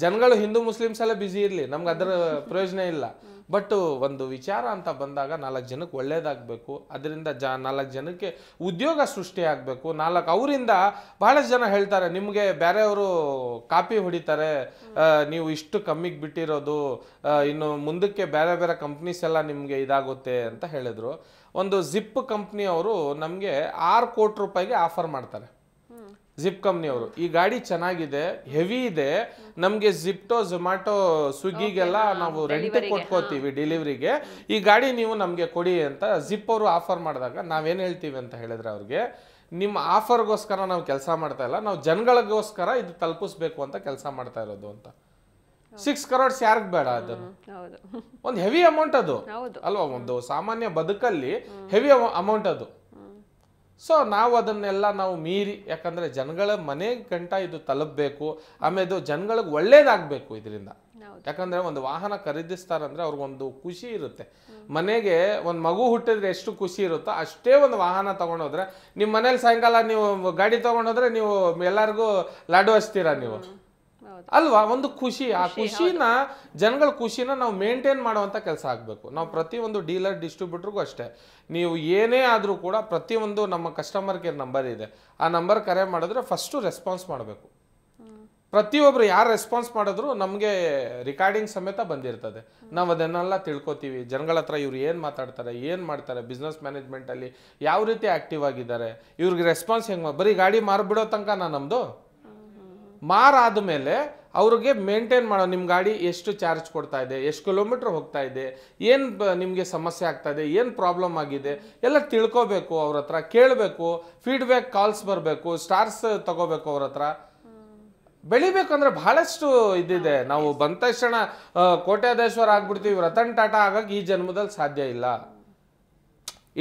ಜನಗಳು ಹಿಂದೂ ಮುಸ್ಲಿಮ್ಸ್ ಎಲ್ಲ ಬಿಸಿ ಇರ್ಲಿ, ನಮ್ಗೆ ಅದರ ಪ್ರಯೋಜನ ಇಲ್ಲ. ಬಟ್ ಒಂದು ವಿಚಾರ ಅಂತ ಬಂದಾಗ 4 ಜನಕ್ಕೆ ಒಳ್ಳೇದಾಗಬೇಕು. ಅದರಿಂದ 4 ಜನಕ್ಕೆ ಉದ್ಯೋಗ ಸೃಷ್ಟಿ ಆಗಬೇಕು. 4 ಅವರಿಂದ ಬಹಳಷ್ಟು ಜನ ಹೇಳ್ತಾರೆ, ನಿಮಗೆ ಬೇರೆಯವರು ಕಾಪಿ ಹೊಡಿತಾರೆ, ನೀವು ಇಷ್ಟು ಕಮ್ಮಿಗೆ ಬಿಟ್ಟಿರೋದು, ಇನ್ನು ಮುಂದಕ್ಕೆ ಬೇರೆ ಬೇರೆ ಕಂಪ್ನೀಸ್ ಎಲ್ಲ ನಿಮಗೆ ಇದಾಗುತ್ತೆ ಅಂತ ಹೇಳಿದ್ರು. ಒಂದು ಜಿಪ್ ಕಂಪ್ನಿಯವರು ನಮಗೆ 6 ಕೋಟಿ ರೂಪಾಯಿಗೆ ಆಫರ್ ಮಾಡ್ತಾರೆ. ಜಿಪ್ ಕಂಪ್ನಿಯವರು ಈ ಗಾಡಿ ಚೆನ್ನಾಗಿದೆ, ಹೆವಿ ಇದೆ, ನಮ್ಗೆ ಜಿಪ್ಟೋ ಝೊಮ್ಯಾಟೊ ಸ್ವಿಗ್ಗಿಗೆಲ್ಲ ನಾವು ರೆಂಟ್ ಕೊಟ್ಕೋತೀವಿ ಡೆಲಿವರಿಗೆ, ಈ ಗಾಡಿ ನೀವು ನಮ್ಗೆ ಕೊಡಿ ಅಂತ ಜಿಪ್ ಅವರು ಆಫರ್ ಮಾಡಿದಾಗ ನಾವೇನ್ ಹೇಳ್ತೀವಿ ಅಂತ ಹೇಳಿದ್ರೆ ಅವ್ರಿಗೆ, ನಿಮ್ಮ ಆಫರ್ಗೋಸ್ಕರ ನಾವು ಕೆಲಸ ಮಾಡ್ತಾ ಇಲ್ಲ, ನಾವು ಜನಗಳಿಗೋಸ್ಕರ ಇದು ತಲುಪಿಸ್ಬೇಕು ಅಂತ ಕೆಲಸ ಮಾಡ್ತಾ ಇರೋದು ಅಂತ. 6 crores ಯಾರಿಗ್ ಬೇಡ? ಅದನ್ನು ಒಂದು ಹೆವಿ ಅಮೌಂಟ್ ಅದು ಅಲ್ವಾ, ಒಂದು ಸಾಮಾನ್ಯ ಬದುಕಲ್ಲಿ ಹೆವಿ ಅಮೌಂಟ್ ಅದು. ಸೊ ನಾವು ಅದನ್ನೆಲ್ಲ ನಾವು ಮೀರಿ, ಯಾಕಂದ್ರೆ ಜನಗಳ ಮನೆ ಗಂಟ ಇದು ತಲುಪಬೇಕು, ಆಮೇಲೆ ಜನಗಳಿಗೆ ಒಳ್ಳೇದಾಗಬೇಕು ಇದರಿಂದ. ಯಾಕಂದ್ರೆ ಒಂದು ವಾಹನ ಖರೀದಿಸ್ತಾರಂದ್ರೆ ಅವ್ರಿಗೊಂದು ಖುಷಿ ಇರುತ್ತೆ. ಮನೆಗೆ ಒಂದು ಮಗು ಹುಟ್ಟಿದ್ರೆ ಎಷ್ಟು ಖುಷಿ ಇರುತ್ತೋ ಅಷ್ಟೇ ಒಂದು ವಾಹನ ತಗೊಂಡೋದ್ರೆ, ನಿಮ್ಮ ಮನೇಲಿ ಸಾಯಂಕಾಲ ನೀವು ಗಾಡಿ ತಗೊಂಡೋದ್ರೆ ನೀವು ಎಲ್ಲರಿಗೂ ಲಾಡು ಹಚ್ತೀರಾ ನೀವು ಅಲ್ವಾ? ಒಂದು ಖುಷಿ, ಆ ಖುಷಿನ ಜನಗಳ ಖುಷಿನ ನಾವು ಮೇಂಟೈನ್ ಮಾಡುವಂತ ಕೆಲಸ ಆಗ್ಬೇಕು. ನಾವು ಪ್ರತಿಯೊಂದು ಡೀಲರ್ ಡಿಸ್ಟ್ರಿಬ್ಯೂಟರ್ಗೂ ಅಷ್ಟೇ, ನೀವು ಏನೇ ಆದ್ರೂ ಕೂಡ ಪ್ರತಿಯೊಂದು ನಮ್ಮ ಕಸ್ಟಮರ್ ಕೇರ್ ನಂಬರ್ ಇದೆ, ಆ ನಂಬರ್ ಕರೆ ಮಾಡಿದ್ರೆ ಫಸ್ಟು ರೆಸ್ಪಾನ್ಸ್ ಮಾಡಬೇಕು. ಪ್ರತಿಯೊಬ್ರು ಯಾರು ರೆಸ್ಪಾನ್ಸ್ ಮಾಡಿದ್ರು ನಮಗೆ ರಿಕಾರ್ಡಿಂಗ್ ಸಮೇತ ಬಂದಿರ್ತದೆ. ನಾವು ಅದನ್ನೆಲ್ಲ ತಿಳ್ಕೊತೀವಿ. ಜನಗಳ ಹತ್ರ ಇವ್ರು ಏನು ಮಾತಾಡ್ತಾರೆ, ಏನು ಮಾಡ್ತಾರೆ, ಬಿಸ್ನೆಸ್ ಮ್ಯಾನೇಜ್ಮೆಂಟಲ್ಲಿ ಯಾವ ರೀತಿ ಆಕ್ಟಿವ್ ಆಗಿದ್ದಾರೆ, ಇವ್ರಿಗೆ ರೆಸ್ಪಾನ್ಸ್ ಹೆಂಗೆ, ಬರೀ ಗಾಡಿ ಮಾರ್ಬಿಡೋ ತನಕ ನಮ್ಮದು ಮಾರಾದ್ಮೇಲೆ ಅವ್ರಿಗೆ ಮೇಂಟೈನ್ ಮಾಡೋ, ನಿಮ್ಮ ಗಾಡಿ ಎಷ್ಟು ಚಾರ್ಜ್ ಕೊಡ್ತಾ ಇದೆ, ಎಷ್ಟು ಕಿಲೋಮೀಟರ್ ಹೋಗ್ತಾ ಇದೆ, ಏನು ನಿಮಗೆ ಸಮಸ್ಯೆ ಆಗ್ತಾ ಇದೆ, ಏನು ಪ್ರಾಬ್ಲಮ್ ಆಗಿದೆ ಎಲ್ಲ ತಿಳ್ಕೊಬೇಕು. ಅವ್ರ ಹತ್ರ ಕೇಳಬೇಕು, ಫೀಡ್ಬ್ಯಾಕ್ ಕಾಲ್ಸ್ ಬರಬೇಕು, ಸ್ಟಾರ್ಸ್ ತಗೋಬೇಕು ಅವ್ರ ಹತ್ರ. ಬೆಳಿಬೇಕಂದ್ರೆ ಬಹಳಷ್ಟು ಇದಿದೆ. ನಾವು ಬಂದ ತಕ್ಷಣ ಕೋಟ್ಯಾಧೀಶ್ವರ ಆಗ್ಬಿಡ್ತೀವಿ, ರತನ್ ಟಾಟಾ ಆಗಕ್ಕೆ ಈ ಜನ್ಮದಲ್ಲಿ ಸಾಧ್ಯ ಇಲ್ಲ.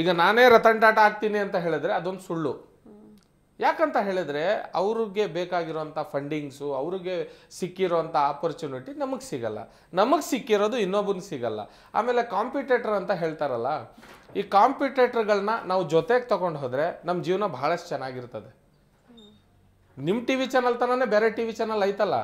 ಈಗ ನಾನೇ ರತನ್ ಟಾಟಾ ಆಗ್ತೀನಿ ಅಂತ ಹೇಳಿದ್ರೆ ಅದೊಂದು ಸುಳ್ಳು. ಯಾಕಂತ ಹೇಳಿದ್ರೆ ಅವ್ರಿಗೆ ಬೇಕಾಗಿರೋಂಥ ಫಂಡಿಂಗ್ಸು, ಅವ್ರಿಗೆ ಸಿಕ್ಕಿರೋಂಥ ಆಪರ್ಚುನಿಟಿ ನಮಗೆ ಸಿಗಲ್ಲ, ನಮಗೆ ಸಿಕ್ಕಿರೋದು ಇನ್ನೊಬ್ಬನಿಗೆ ಸಿಗಲ್ಲ. ಆಮೇಲೆ ಕಾಂಪಿಟೇಟರ್ ಅಂತ ಹೇಳ್ತಾರಲ್ಲ, ಈ ಕಾಂಪಿಟೇಟರ್ಗಳನ್ನ ನಾವು ಜೊತೆಗೆ ತಗೊಂಡು ಹೋದರೆ ನಮ್ಮ ಜೀವನ ಬಹಳಷ್ಟು ಚೆನ್ನಾಗಿರ್ತದೆ. ನಿಮ್ಮ ಟಿ ವಿ ಚಾನಲ್ ತನನೇ ಬೇರೆ ಟಿ ವಿ ಚಾನಲ್ ಐತಲ್ಲ,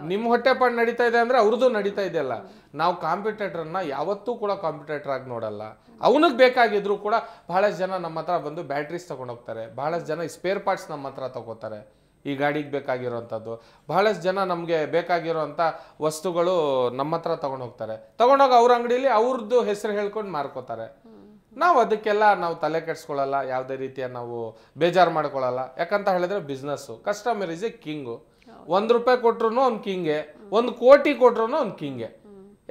ನಿಮ್ಮ ಹೊಟ್ಟೆಪಾಡು ನಡೀತಾ ಇದೆ ಅಂದರೆ ಅವ್ರದ್ದು ನಡೀತಾ ಇದೆಯಲ್ಲ. ನಾವು ಕಾಂಪಿಟೇಟರ್ನ ಯಾವತ್ತೂ ಕೂಡ ಕಾಂಪಿಟೇಟರ್ ಆಗಿ ನೋಡಲ್ಲ. ಅವನಿಗೆ ಬೇಕಾಗಿದ್ರು ಕೂಡ ಬಹಳಷ್ಟು ಜನ ನಮ್ಮ ಹತ್ರ ಬಂದು ಬ್ಯಾಟ್ರೀಸ್ ತೊಗೊಂಡೋಗ್ತಾರೆ, ಬಹಳಷ್ಟು ಜನ ಸ್ಪೇರ್ ಪಾರ್ಟ್ಸ್ ನಮ್ಮ ಹತ್ರ ತಗೋತಾರೆ, ಈ ಗಾಡಿಗೆ ಬೇಕಾಗಿರೋವಂಥದ್ದು. ಬಹಳಷ್ಟು ಜನ ನಮಗೆ ಬೇಕಾಗಿರೋವಂಥ ವಸ್ತುಗಳು ನಮ್ಮ ಹತ್ರ ತೊಗೊಂಡು ಹೋಗ್ತಾರೆ, ತೊಗೊಂಡೋಗಿ ಅವ್ರ ಅಂಗಡಿಲಿ ಅವ್ರದ್ದು ಹೆಸರು ಹೇಳ್ಕೊಂಡು ಮಾರ್ಕೋತಾರೆ. ನಾವು ಅದಕ್ಕೆಲ್ಲ ನಾವು ತಲೆ ಕೆಡ್ಸ್ಕೊಳ್ಳಲ್ಲ, ಯಾವುದೇ ರೀತಿಯ ನಾವು ಬೇಜಾರು ಮಾಡ್ಕೊಳ್ಳಲ್ಲ. ಯಾಕಂತ ಹೇಳಿದ್ರೆ business, customer is A king. ₹1 ಕೊಟ್ರು ಅವ್ನು ಕಿಂಗೆ, 1 ಕೋಟಿ ಕೊಟ್ರು ಅವ್ನು ಕಿಂಗೆ.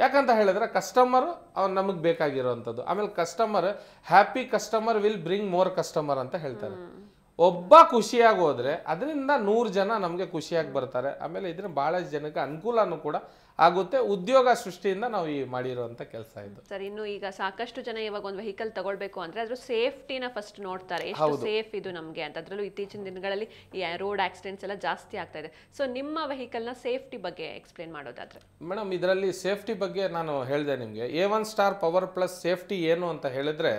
ಯಾಕಂತ ಹೇಳಿದ್ರೆ ಕಸ್ಟಮರ್ ಅವ್ನು ನಮಗೆ ಬೇಕಾಗಿರೋವಂಥದ್ದು. ಆಮೇಲೆ customer, happy customer will bring more customer ಅಂತ ಹೇಳ್ತಾರೆ. ಒಬ್ಬ ಖುಷಿಯಾಗಿ ಹೋದ್ರೆ ಅದರಿಂದ 100 ಜನ ನಮಗೆ ಖುಷಿಯಾಗಿ ಬರ್ತಾರೆ. ಆಮೇಲೆ ಇದನ್ನ ಬಹಳಷ್ಟು ಜನಕ್ಕೆ ಅನುಕೂಲನೂ ಕೂಡ ಆಗುತ್ತೆ. ಉದ್ಯೋಗ ಸೃಷ್ಟಿಯಿಂದ ನಾವು ಈ ಮಾಡಿರುವಂತ ಕೆಲಸ ಇದು ಸರ್. ಇನ್ನು ಈಗ ಸಾಕಷ್ಟು ಜನ ಇವಾಗ ಒಂದು ವೆಹಿಕಲ್ ತಗೊಳ್ಬೇಕು ಅಂದ್ರೆ ಅದ್ರ ಸೇಫ್ಟಿನ ಫಸ್ಟ್ ನೋಡ್ತಾರೆ, ಎಷ್ಟು ಸೇಫ್ ಇದು ನಮಗೆ ಅಂತ. ಅದರಲ್ಲೂ ಇತ್ತೀಚಿನ ದಿನಗಳಲ್ಲಿ ಈ ರೋಡ್ ಆಕ್ಸಿಡೆಂಟ್ಸ್ ಎಲ್ಲ ಜಾಸ್ತಿ ಆಗ್ತಾ ಇದೆ. ಸೊ ನಿಮ್ಮ ವೆಹಿಕಲ್ ನ ಸೇಫ್ಟಿ ಬಗ್ಗೆ ಎಕ್ಸ್ಪ್ಲೇನ್ ಮಾಡೋದಾದ್ರೆ ಮೇಡಮ್, ಇದರಲ್ಲಿ ಸೇಫ್ಟಿ ಬಗ್ಗೆ ನಾನು ಹೇಳಿದೆ ನಿಮಗೆ. A1 star power plus safety ಏನು ಅಂತ ಹೇಳಿದ್ರೆ,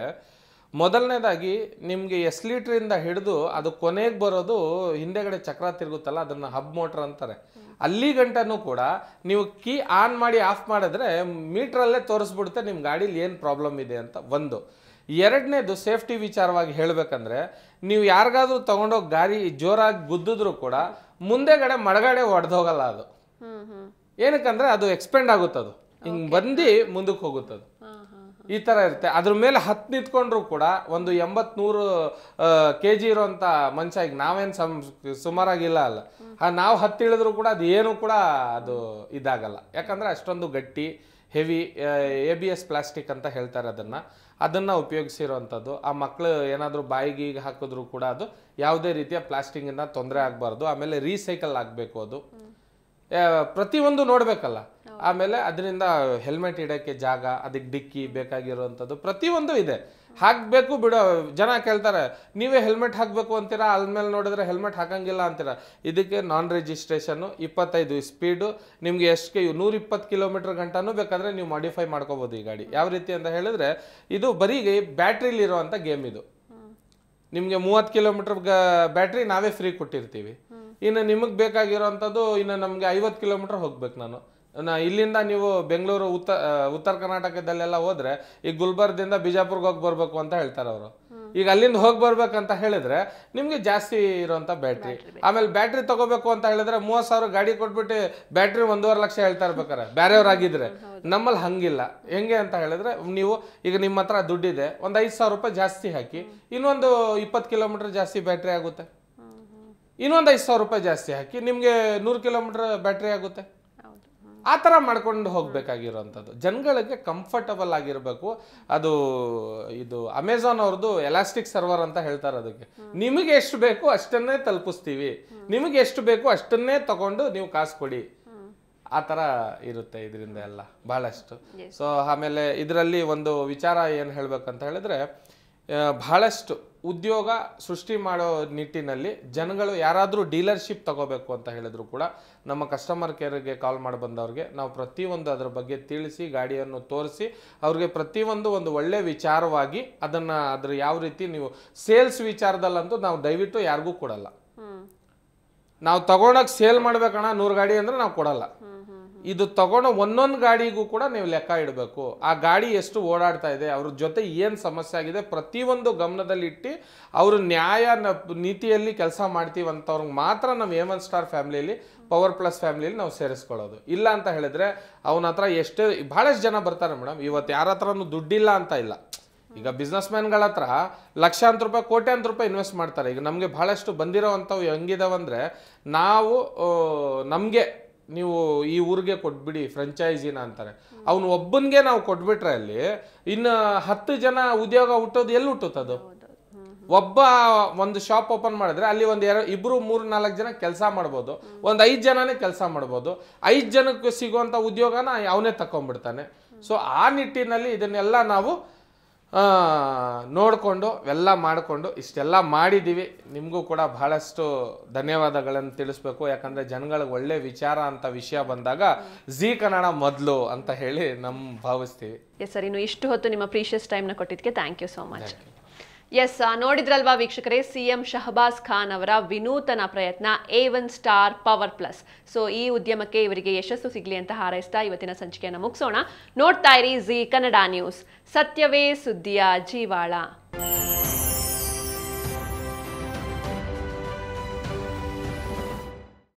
ಮೊದಲನೇದಾಗಿ ನಿಮಗೆ ಎಸ್ ಲೀಟ್ರಿಂದ ಹಿಡಿದು ಅದು ಕೊನೆಗೆ ಬರೋದು ಹಿಂದೆಗಡೆ ಚಕ್ರ ತಿರುಗುತ್ತಲ್ಲ, ಅದನ್ನು ಹಬ್ ಮೋಟ್ರ್ ಅಂತಾರೆ. ಅಲ್ಲಿ ಗಂಟನೂ ಕೂಡ ನೀವು ಕೀ ಆನ್ ಮಾಡಿ ಆಫ್ ಮಾಡಿದ್ರೆ ಮೀಟ್ರಲ್ಲೇ ತೋರಿಸ್ಬಿಡುತ್ತೆ ನಿಮ್ಮ ಗಾಡೀಲಿ ಏನು ಪ್ರಾಬ್ಲಮ್ ಇದೆ ಅಂತ. ಒಂದು. ಎರಡನೇದು ಸೇಫ್ಟಿ ವಿಚಾರವಾಗಿ ಹೇಳಬೇಕಂದ್ರೆ, ನೀವು ಯಾರಿಗಾದ್ರೂ ತಗೊಂಡೋಗಿ ಗಾಡಿ ಜೋರಾಗಿ ಗುದ್ದಿದ್ರು ಕೂಡ ಮುಂದೆಗಡೆ ಮಡಗಡೆ ಒಡೆದೋಗಲ್ಲ ಅದು. ಏನಕ್ಕಂದ್ರೆ ಅದು ಎಕ್ಸ್ಪೆಂಡ್ ಆಗುತ್ತದು, ಹಿಂಗೆ ಬಂದು ಮುಂದಕ್ಕೆ ಹೋಗುತ್ತದು, ಈ ಥರ ಇರುತ್ತೆ. ಅದ್ರ ಮೇಲೆ ಹತ್ತು ನಿಂತ್ಕೊಂಡ್ರು ಕೂಡ ಒಂದು 80-100 kg ಇರೋಂಥ ಮನುಷ್ಯ, ಈಗ ನಾವೇನು ಸುಮಾರಾಗಿಲ್ಲ ಅಲ್ಲ, ನಾವು ಹತ್ತಿಳಿದ್ರು ಕೂಡ ಅದು ಏನು ಕೂಡ ಅದು ಇದಾಗಲ್ಲ. ಯಾಕಂದರೆ ಅಷ್ಟೊಂದು ಗಟ್ಟಿ ಹೆವಿ ABS ಪ್ಲಾಸ್ಟಿಕ್ ಅಂತ ಹೇಳ್ತಾರೆ ಅದನ್ನು ಉಪಯೋಗಿಸಿರೋವಂಥದ್ದು. ಆ ಮಕ್ಕಳು ಏನಾದರೂ ಬಾಯಿಗೆ ಹಾಕಿದ್ರು ಕೂಡ ಅದು ಯಾವುದೇ ರೀತಿಯ ಪ್ಲಾಸ್ಟಿಕ್ಕಿಂದ ತೊಂದರೆ ಆಗಬಾರ್ದು. ಆಮೇಲೆ ರೀಸೈಕಲ್ ಆಗಬೇಕು, ಅದು ಪ್ರತಿಯೊಂದು ನೋಡಬೇಕಲ್ಲ. ಆಮೇಲೆ ಅದರಿಂದ ಹೆಲ್ಮೆಟ್ ಇಡೋಕ್ಕೆ ಜಾಗ, ಅದಕ್ಕೆ ಡಿಕ್ಕಿ ಬೇಕಾಗಿರುವಂಥದ್ದು ಪ್ರತಿಯೊಂದು ಇದೆ, ಹಾಕಬೇಕು ಬಿಡೋ. ಜನ ಕೇಳ್ತಾರೆ ನೀವೇ ಹೆಲ್ಮೆಟ್ ಹಾಕಬೇಕು ಅಂತೀರಾ, ಅಲ್ಮೇಲೆ ನೋಡಿದ್ರೆ ಹೆಲ್ಮೆಟ್ ಹಾಕಂಗಿಲ್ಲ ಅಂತೀರಾ. ಇದಕ್ಕೆ ನಾನ್ ರಿಜಿಸ್ಟ್ರೇಷನ್ನು, 25 ಸ್ಪೀಡು, ನಿಮಗೆ ಎಷ್ಟು 120 ಕಿಲೋಮೀಟರ್ ಗಂಟನೂ ಬೇಕಾದರೆ ನೀವು ಮಾಡಿಫೈ ಮಾಡ್ಕೋಬೋದು ಈ ಗಾಡಿ. ಯಾವ ರೀತಿ ಅಂತ ಹೇಳಿದ್ರೆ, ಇದು ಬರೀ ಬ್ಯಾಟ್ರಿಲಿರುವಂಥ ಗೇಮ್. ಇದು ನಿಮಗೆ 30 ಕಿಲೋಮೀಟರ್ ಬ್ಯಾಟ್ರಿ ನಾವೇ ಫ್ರೀ ಕೊಟ್ಟಿರ್ತೀವಿ. ಇನ್ನು ನಿಮಗೆ ಬೇಕಾಗಿರೋವಂಥದ್ದು ಇನ್ನು ನಮಗೆ 50 ಕಿಲೋಮೀಟರ್ ಹೋಗ್ಬೇಕು. ಇಲ್ಲಿಂದ ನೀವು ಬೆಂಗಳೂರು ಉತ್ತರ ಕರ್ನಾಟಕದಲ್ಲೆಲ್ಲ ಹೋದ್ರೆ ಈಗ ಗುಲ್ಬರ್ಗದಿಂದ ಬಿಜಾಪುರ್ಗೆ ಹೋಗಿ ಬರ್ಬೇಕು ಅಂತ ಹೇಳ್ತಾರೆ ಅವರು. ಈಗ ಅಲ್ಲಿಂದ ಹೋಗಿ ಬರ್ಬೇಕಂತ ಹೇಳಿದ್ರೆ ನಿಮ್ಗೆ ಜಾಸ್ತಿ ಇರುವಂತ ಬ್ಯಾಟ್ರಿ. ಆಮೇಲೆ ಬ್ಯಾಟ್ರಿ ತಗೋಬೇಕು ಅಂತ ಹೇಳಿದ್ರೆ 30,000 ಗಾಡಿ ಕೊಟ್ಬಿಟ್ಟು ಬ್ಯಾಟ್ರಿ 1.5 ಲಕ್ಷ ಹೇಳ್ತಾ ಇರ್ಬೇಕಾರೆ ಬೇರೆಯವ್ರಾಗಿದ್ರೆ. ನಮ್ಮಲ್ಲಿ ಹಂಗಿಲ್ಲ. ಹೆಂಗೆ ಅಂತ ಹೇಳಿದ್ರೆ, ನೀವು ಈಗ ನಿಮ್ಮ ಹತ್ರ ದುಡ್ಡಿದೆ, ಒಂದು 5,000 ರೂಪಾಯಿ ಜಾಸ್ತಿ ಹಾಕಿ ಇನ್ನೊಂದು 20 ಕಿಲೋಮೀಟರ್ ಜಾಸ್ತಿ ಬ್ಯಾಟ್ರಿ ಆಗುತ್ತೆ. ಇನ್ನೊಂದು 5,000 ರೂಪಾಯಿ ಜಾಸ್ತಿ ಹಾಕಿ ನಿಮ್ಗೆ 100 ಕಿಲೋಮೀಟರ್ ಬ್ಯಾಟ್ರಿ ಆಗುತ್ತೆ. ಆ ಥರ ಮಾಡ್ಕೊಂಡು ಹೋಗ್ಬೇಕಾಗಿರೋವಂಥದ್ದು. ಜನಗಳಿಗೆ ಕಂಫರ್ಟಬಲ್ ಆಗಿರಬೇಕು. ಅದು ಇದು ಅಮೆಝಾನ್ ಅವ್ರದ್ದು ಎಲಾಸ್ಟಿಕ್ ಸರ್ವರ್ ಅಂತ ಹೇಳ್ತಾರೆ. ಅದಕ್ಕೆ ನಿಮಗೆ ಎಷ್ಟು ಬೇಕು ಅಷ್ಟನ್ನೇ ತಲುಪಿಸ್ತೀವಿ, ನಿಮಗೆ ಎಷ್ಟು ಬೇಕು ಅಷ್ಟನ್ನೇ ತಗೊಂಡು ನೀವು ಕಾಸು ಕೊಡಿ, ಆ ಥರ ಇರುತ್ತೆ ಇದರಿಂದ ಎಲ್ಲ ಬಹಳಷ್ಟು. ಸೊ ಆಮೇಲೆ ಇದರಲ್ಲಿ ಒಂದು ವಿಚಾರ ಏನು ಹೇಳ್ಬೇಕಂತ ಹೇಳಿದ್ರೆ, ಬಹಳಷ್ಟು ಉದ್ಯೋಗ ಸೃಷ್ಟಿ ಮಾಡೋ ನಿಟ್ಟಿನಲ್ಲಿ ಜನಗಳು ಯಾರಾದರೂ ಡೀಲರ್ಶಿಪ್ ತಗೋಬೇಕು ಅಂತ ಹೇಳಿದ್ರು ಕೂಡ ನಮ್ಮ ಕಸ್ಟಮರ್ ಕೇರ್ಗೆ ಕಾಲ್ ಮಾಡಿ ಬಂದವ್ರಿಗೆ ನಾವು ಪ್ರತಿಯೊಂದು ಅದರ ಬಗ್ಗೆ ತಿಳಿಸಿ ಗಾಡಿಯನ್ನು ತೋರಿಸಿ ಅವ್ರಿಗೆ ಪ್ರತಿಯೊಂದು ಒಂದು ಒಳ್ಳೆ ವಿಚಾರವಾಗಿ ಅದನ್ನು ಅದ್ರ ಯಾವ ರೀತಿ ನೀವು ಸೇಲ್ಸ್ ವಿಚಾರದಲ್ಲಂತೂ ನಾವು ದಯವಿಟ್ಟು ಯಾರಿಗೂ ಕೊಡಲ್ಲ. ನಾವು ತಗೊಂಡಾಗ ಸೇಲ್ ಮಾಡ್ಬೇಕಣ್ಣ 100 ಗಾಡಿ ಅಂದರೆ ನಾವು ಕೊಡಲ್ಲ. ಇದು ತಗೊಂಡು ಒಂದೊಂದು ಗಾಡಿಗೂ ಕೂಡ ನೀವು ಲೆಕ್ಕ ಇಡಬೇಕು. ಆ ಗಾಡಿ ಎಷ್ಟು ಓಡಾಡ್ತಾ ಇದೆ, ಅವ್ರ ಜೊತೆ ಏನು ಸಮಸ್ಯೆ ಆಗಿದೆ ಪ್ರತಿಯೊಂದು ಗಮನದಲ್ಲಿ ಇಟ್ಟು ಅವರು ನ್ಯಾಯ ನೀತಿಯಲ್ಲಿ ಕೆಲಸ ಮಾಡ್ತೀವಂತವ್ರಿಗೆ ಮಾತ್ರ ನಾವು A1 ಸ್ಟಾರ್ ಫ್ಯಾಮಿಲಿಯಲ್ಲಿ ಪವರ್ ಪ್ಲಸ್ ಫ್ಯಾಮಿಲಿಯಲ್ಲಿ ನಾವು ಸೇರಿಸ್ಕೊಳ್ಳೋದು. ಇಲ್ಲ ಅಂತ ಹೇಳಿದ್ರೆ ಅವನ ಹತ್ರ ಎಷ್ಟೇ ಭಾಳಷ್ಟು ಜನ ಬರ್ತಾರೆ ಮೇಡಮ್. ಇವತ್ತು ಯಾರ ಹತ್ರನೂ ದುಡ್ಡಿಲ್ಲ ಅಂತ ಇಲ್ಲ. ಈಗ ಬಿಸ್ನೆಸ್ ಮ್ಯಾನ್ಗಳ ಹತ್ರ ಲಕ್ಷಾಂತರ ರೂಪಾಯಿ ಕೋಟ್ಯಾಂತರ ರೂಪಾಯಿ ಇನ್ವೆಸ್ಟ್ ಮಾಡ್ತಾರೆ. ಈಗ ನಮಗೆ ಭಾಳಷ್ಟು ಬಂದಿರೋವಂಥವು ಹೆಂಗಿದಾವಂದರೆ ನಾವು ನಮಗೆ ನೀವು ಈ ಊರಿಗೆ ಕೊಟ್ಬಿಡಿ ಫ್ರೆಂಚೈಸಿನ ಅಂತಾರೆ. ಅವನು ಒಬ್ಬನಿಗೆ ನಾವು ಕೊಟ್ಬಿಟ್ರೆ ಅಲ್ಲಿ ಇನ್ನು 10 ಜನ ಉದ್ಯೋಗ ಹುಟ್ಟೋದು ಎಲ್ಲಿ ಹುಟ್ಟುತ್ತದು? ಒಬ್ಬ ಒಂದು ಶಾಪ್ ಓಪನ್ ಮಾಡಿದ್ರೆ ಅಲ್ಲಿ ಒಂದು 2 3 4 ಜನ ಕೆಲಸ ಮಾಡ್ಬೋದು, ಒಂದು 5 ಜನನೇ ಕೆಲಸ ಮಾಡ್ಬೋದು. 5 ಜನಕ್ಕೆ ಸಿಗುವಂಥ ಉದ್ಯೋಗನ ಅವನೇ ತಗೊಂಡ್ಬಿಡ್ತಾನೆ. ಸೊ ಆ ನಿಟ್ಟಿನಲ್ಲಿ ಇದನ್ನೆಲ್ಲ ನಾವು ನೋಡಿಕೊಂಡು ಎಲ್ಲ ಮಾಡಿಕೊಂಡು ಇಷ್ಟೆಲ್ಲ ಮಾಡಿದ್ದೀವಿ. ನಿಮಗೂ ಕೂಡ ಬಹಳಷ್ಟು ಧನ್ಯವಾದಗಳನ್ನು ತಿಳಿಸ್ಬೇಕು. ಯಾಕಂದರೆ ಜನಗಳಿಗೆ ಒಳ್ಳೆ ವಿಚಾರ ಅಂತ ವಿಷಯ ಬಂದಾಗ ಜೀ ಕನ್ನಡ ಮೊದಲು ಅಂತ ಹೇಳಿ ಭಾವಿಸ್ತೀವಿ. ಎಸ್ ಸರ್, ಇನ್ನು ಇಷ್ಟು ಹೊತ್ತು ನಿಮ್ಮ ಪ್ರೀಶಿಯಸ್ ಟೈಮ್ನ ಕೊಟ್ಟಿದ್ದಕ್ಕೆ thank you so much. Yes, ನೋಡಿದ್ರಲ್ವಾ ವೀಕ್ಷಕರೇ, CM ಶಹಬಾಜ್ ಖಾನ್ ಅವರ ವಿನೂತನ ಪ್ರಯತ್ನ A1 star power plus. So ಈ ಉದ್ಯಮಕ್ಕೆ ಇವರಿಗೆ ಯಶಸ್ಸು ಸಿಗಲಿ ಅಂತ ಹಾರೈಸ್ತಾ ಇವತ್ತಿನ ಸಂಚಿಕೆಯನ್ನು ಮುಗಿಸೋಣ. ನೋಡ್ತಾ ಇರಿ ಜೀ ಕನ್ನಡ ನ್ಯೂಸ್, ಸತ್ಯವೇ ಸುದ್ದಿಯ ಜೀವಾಳ.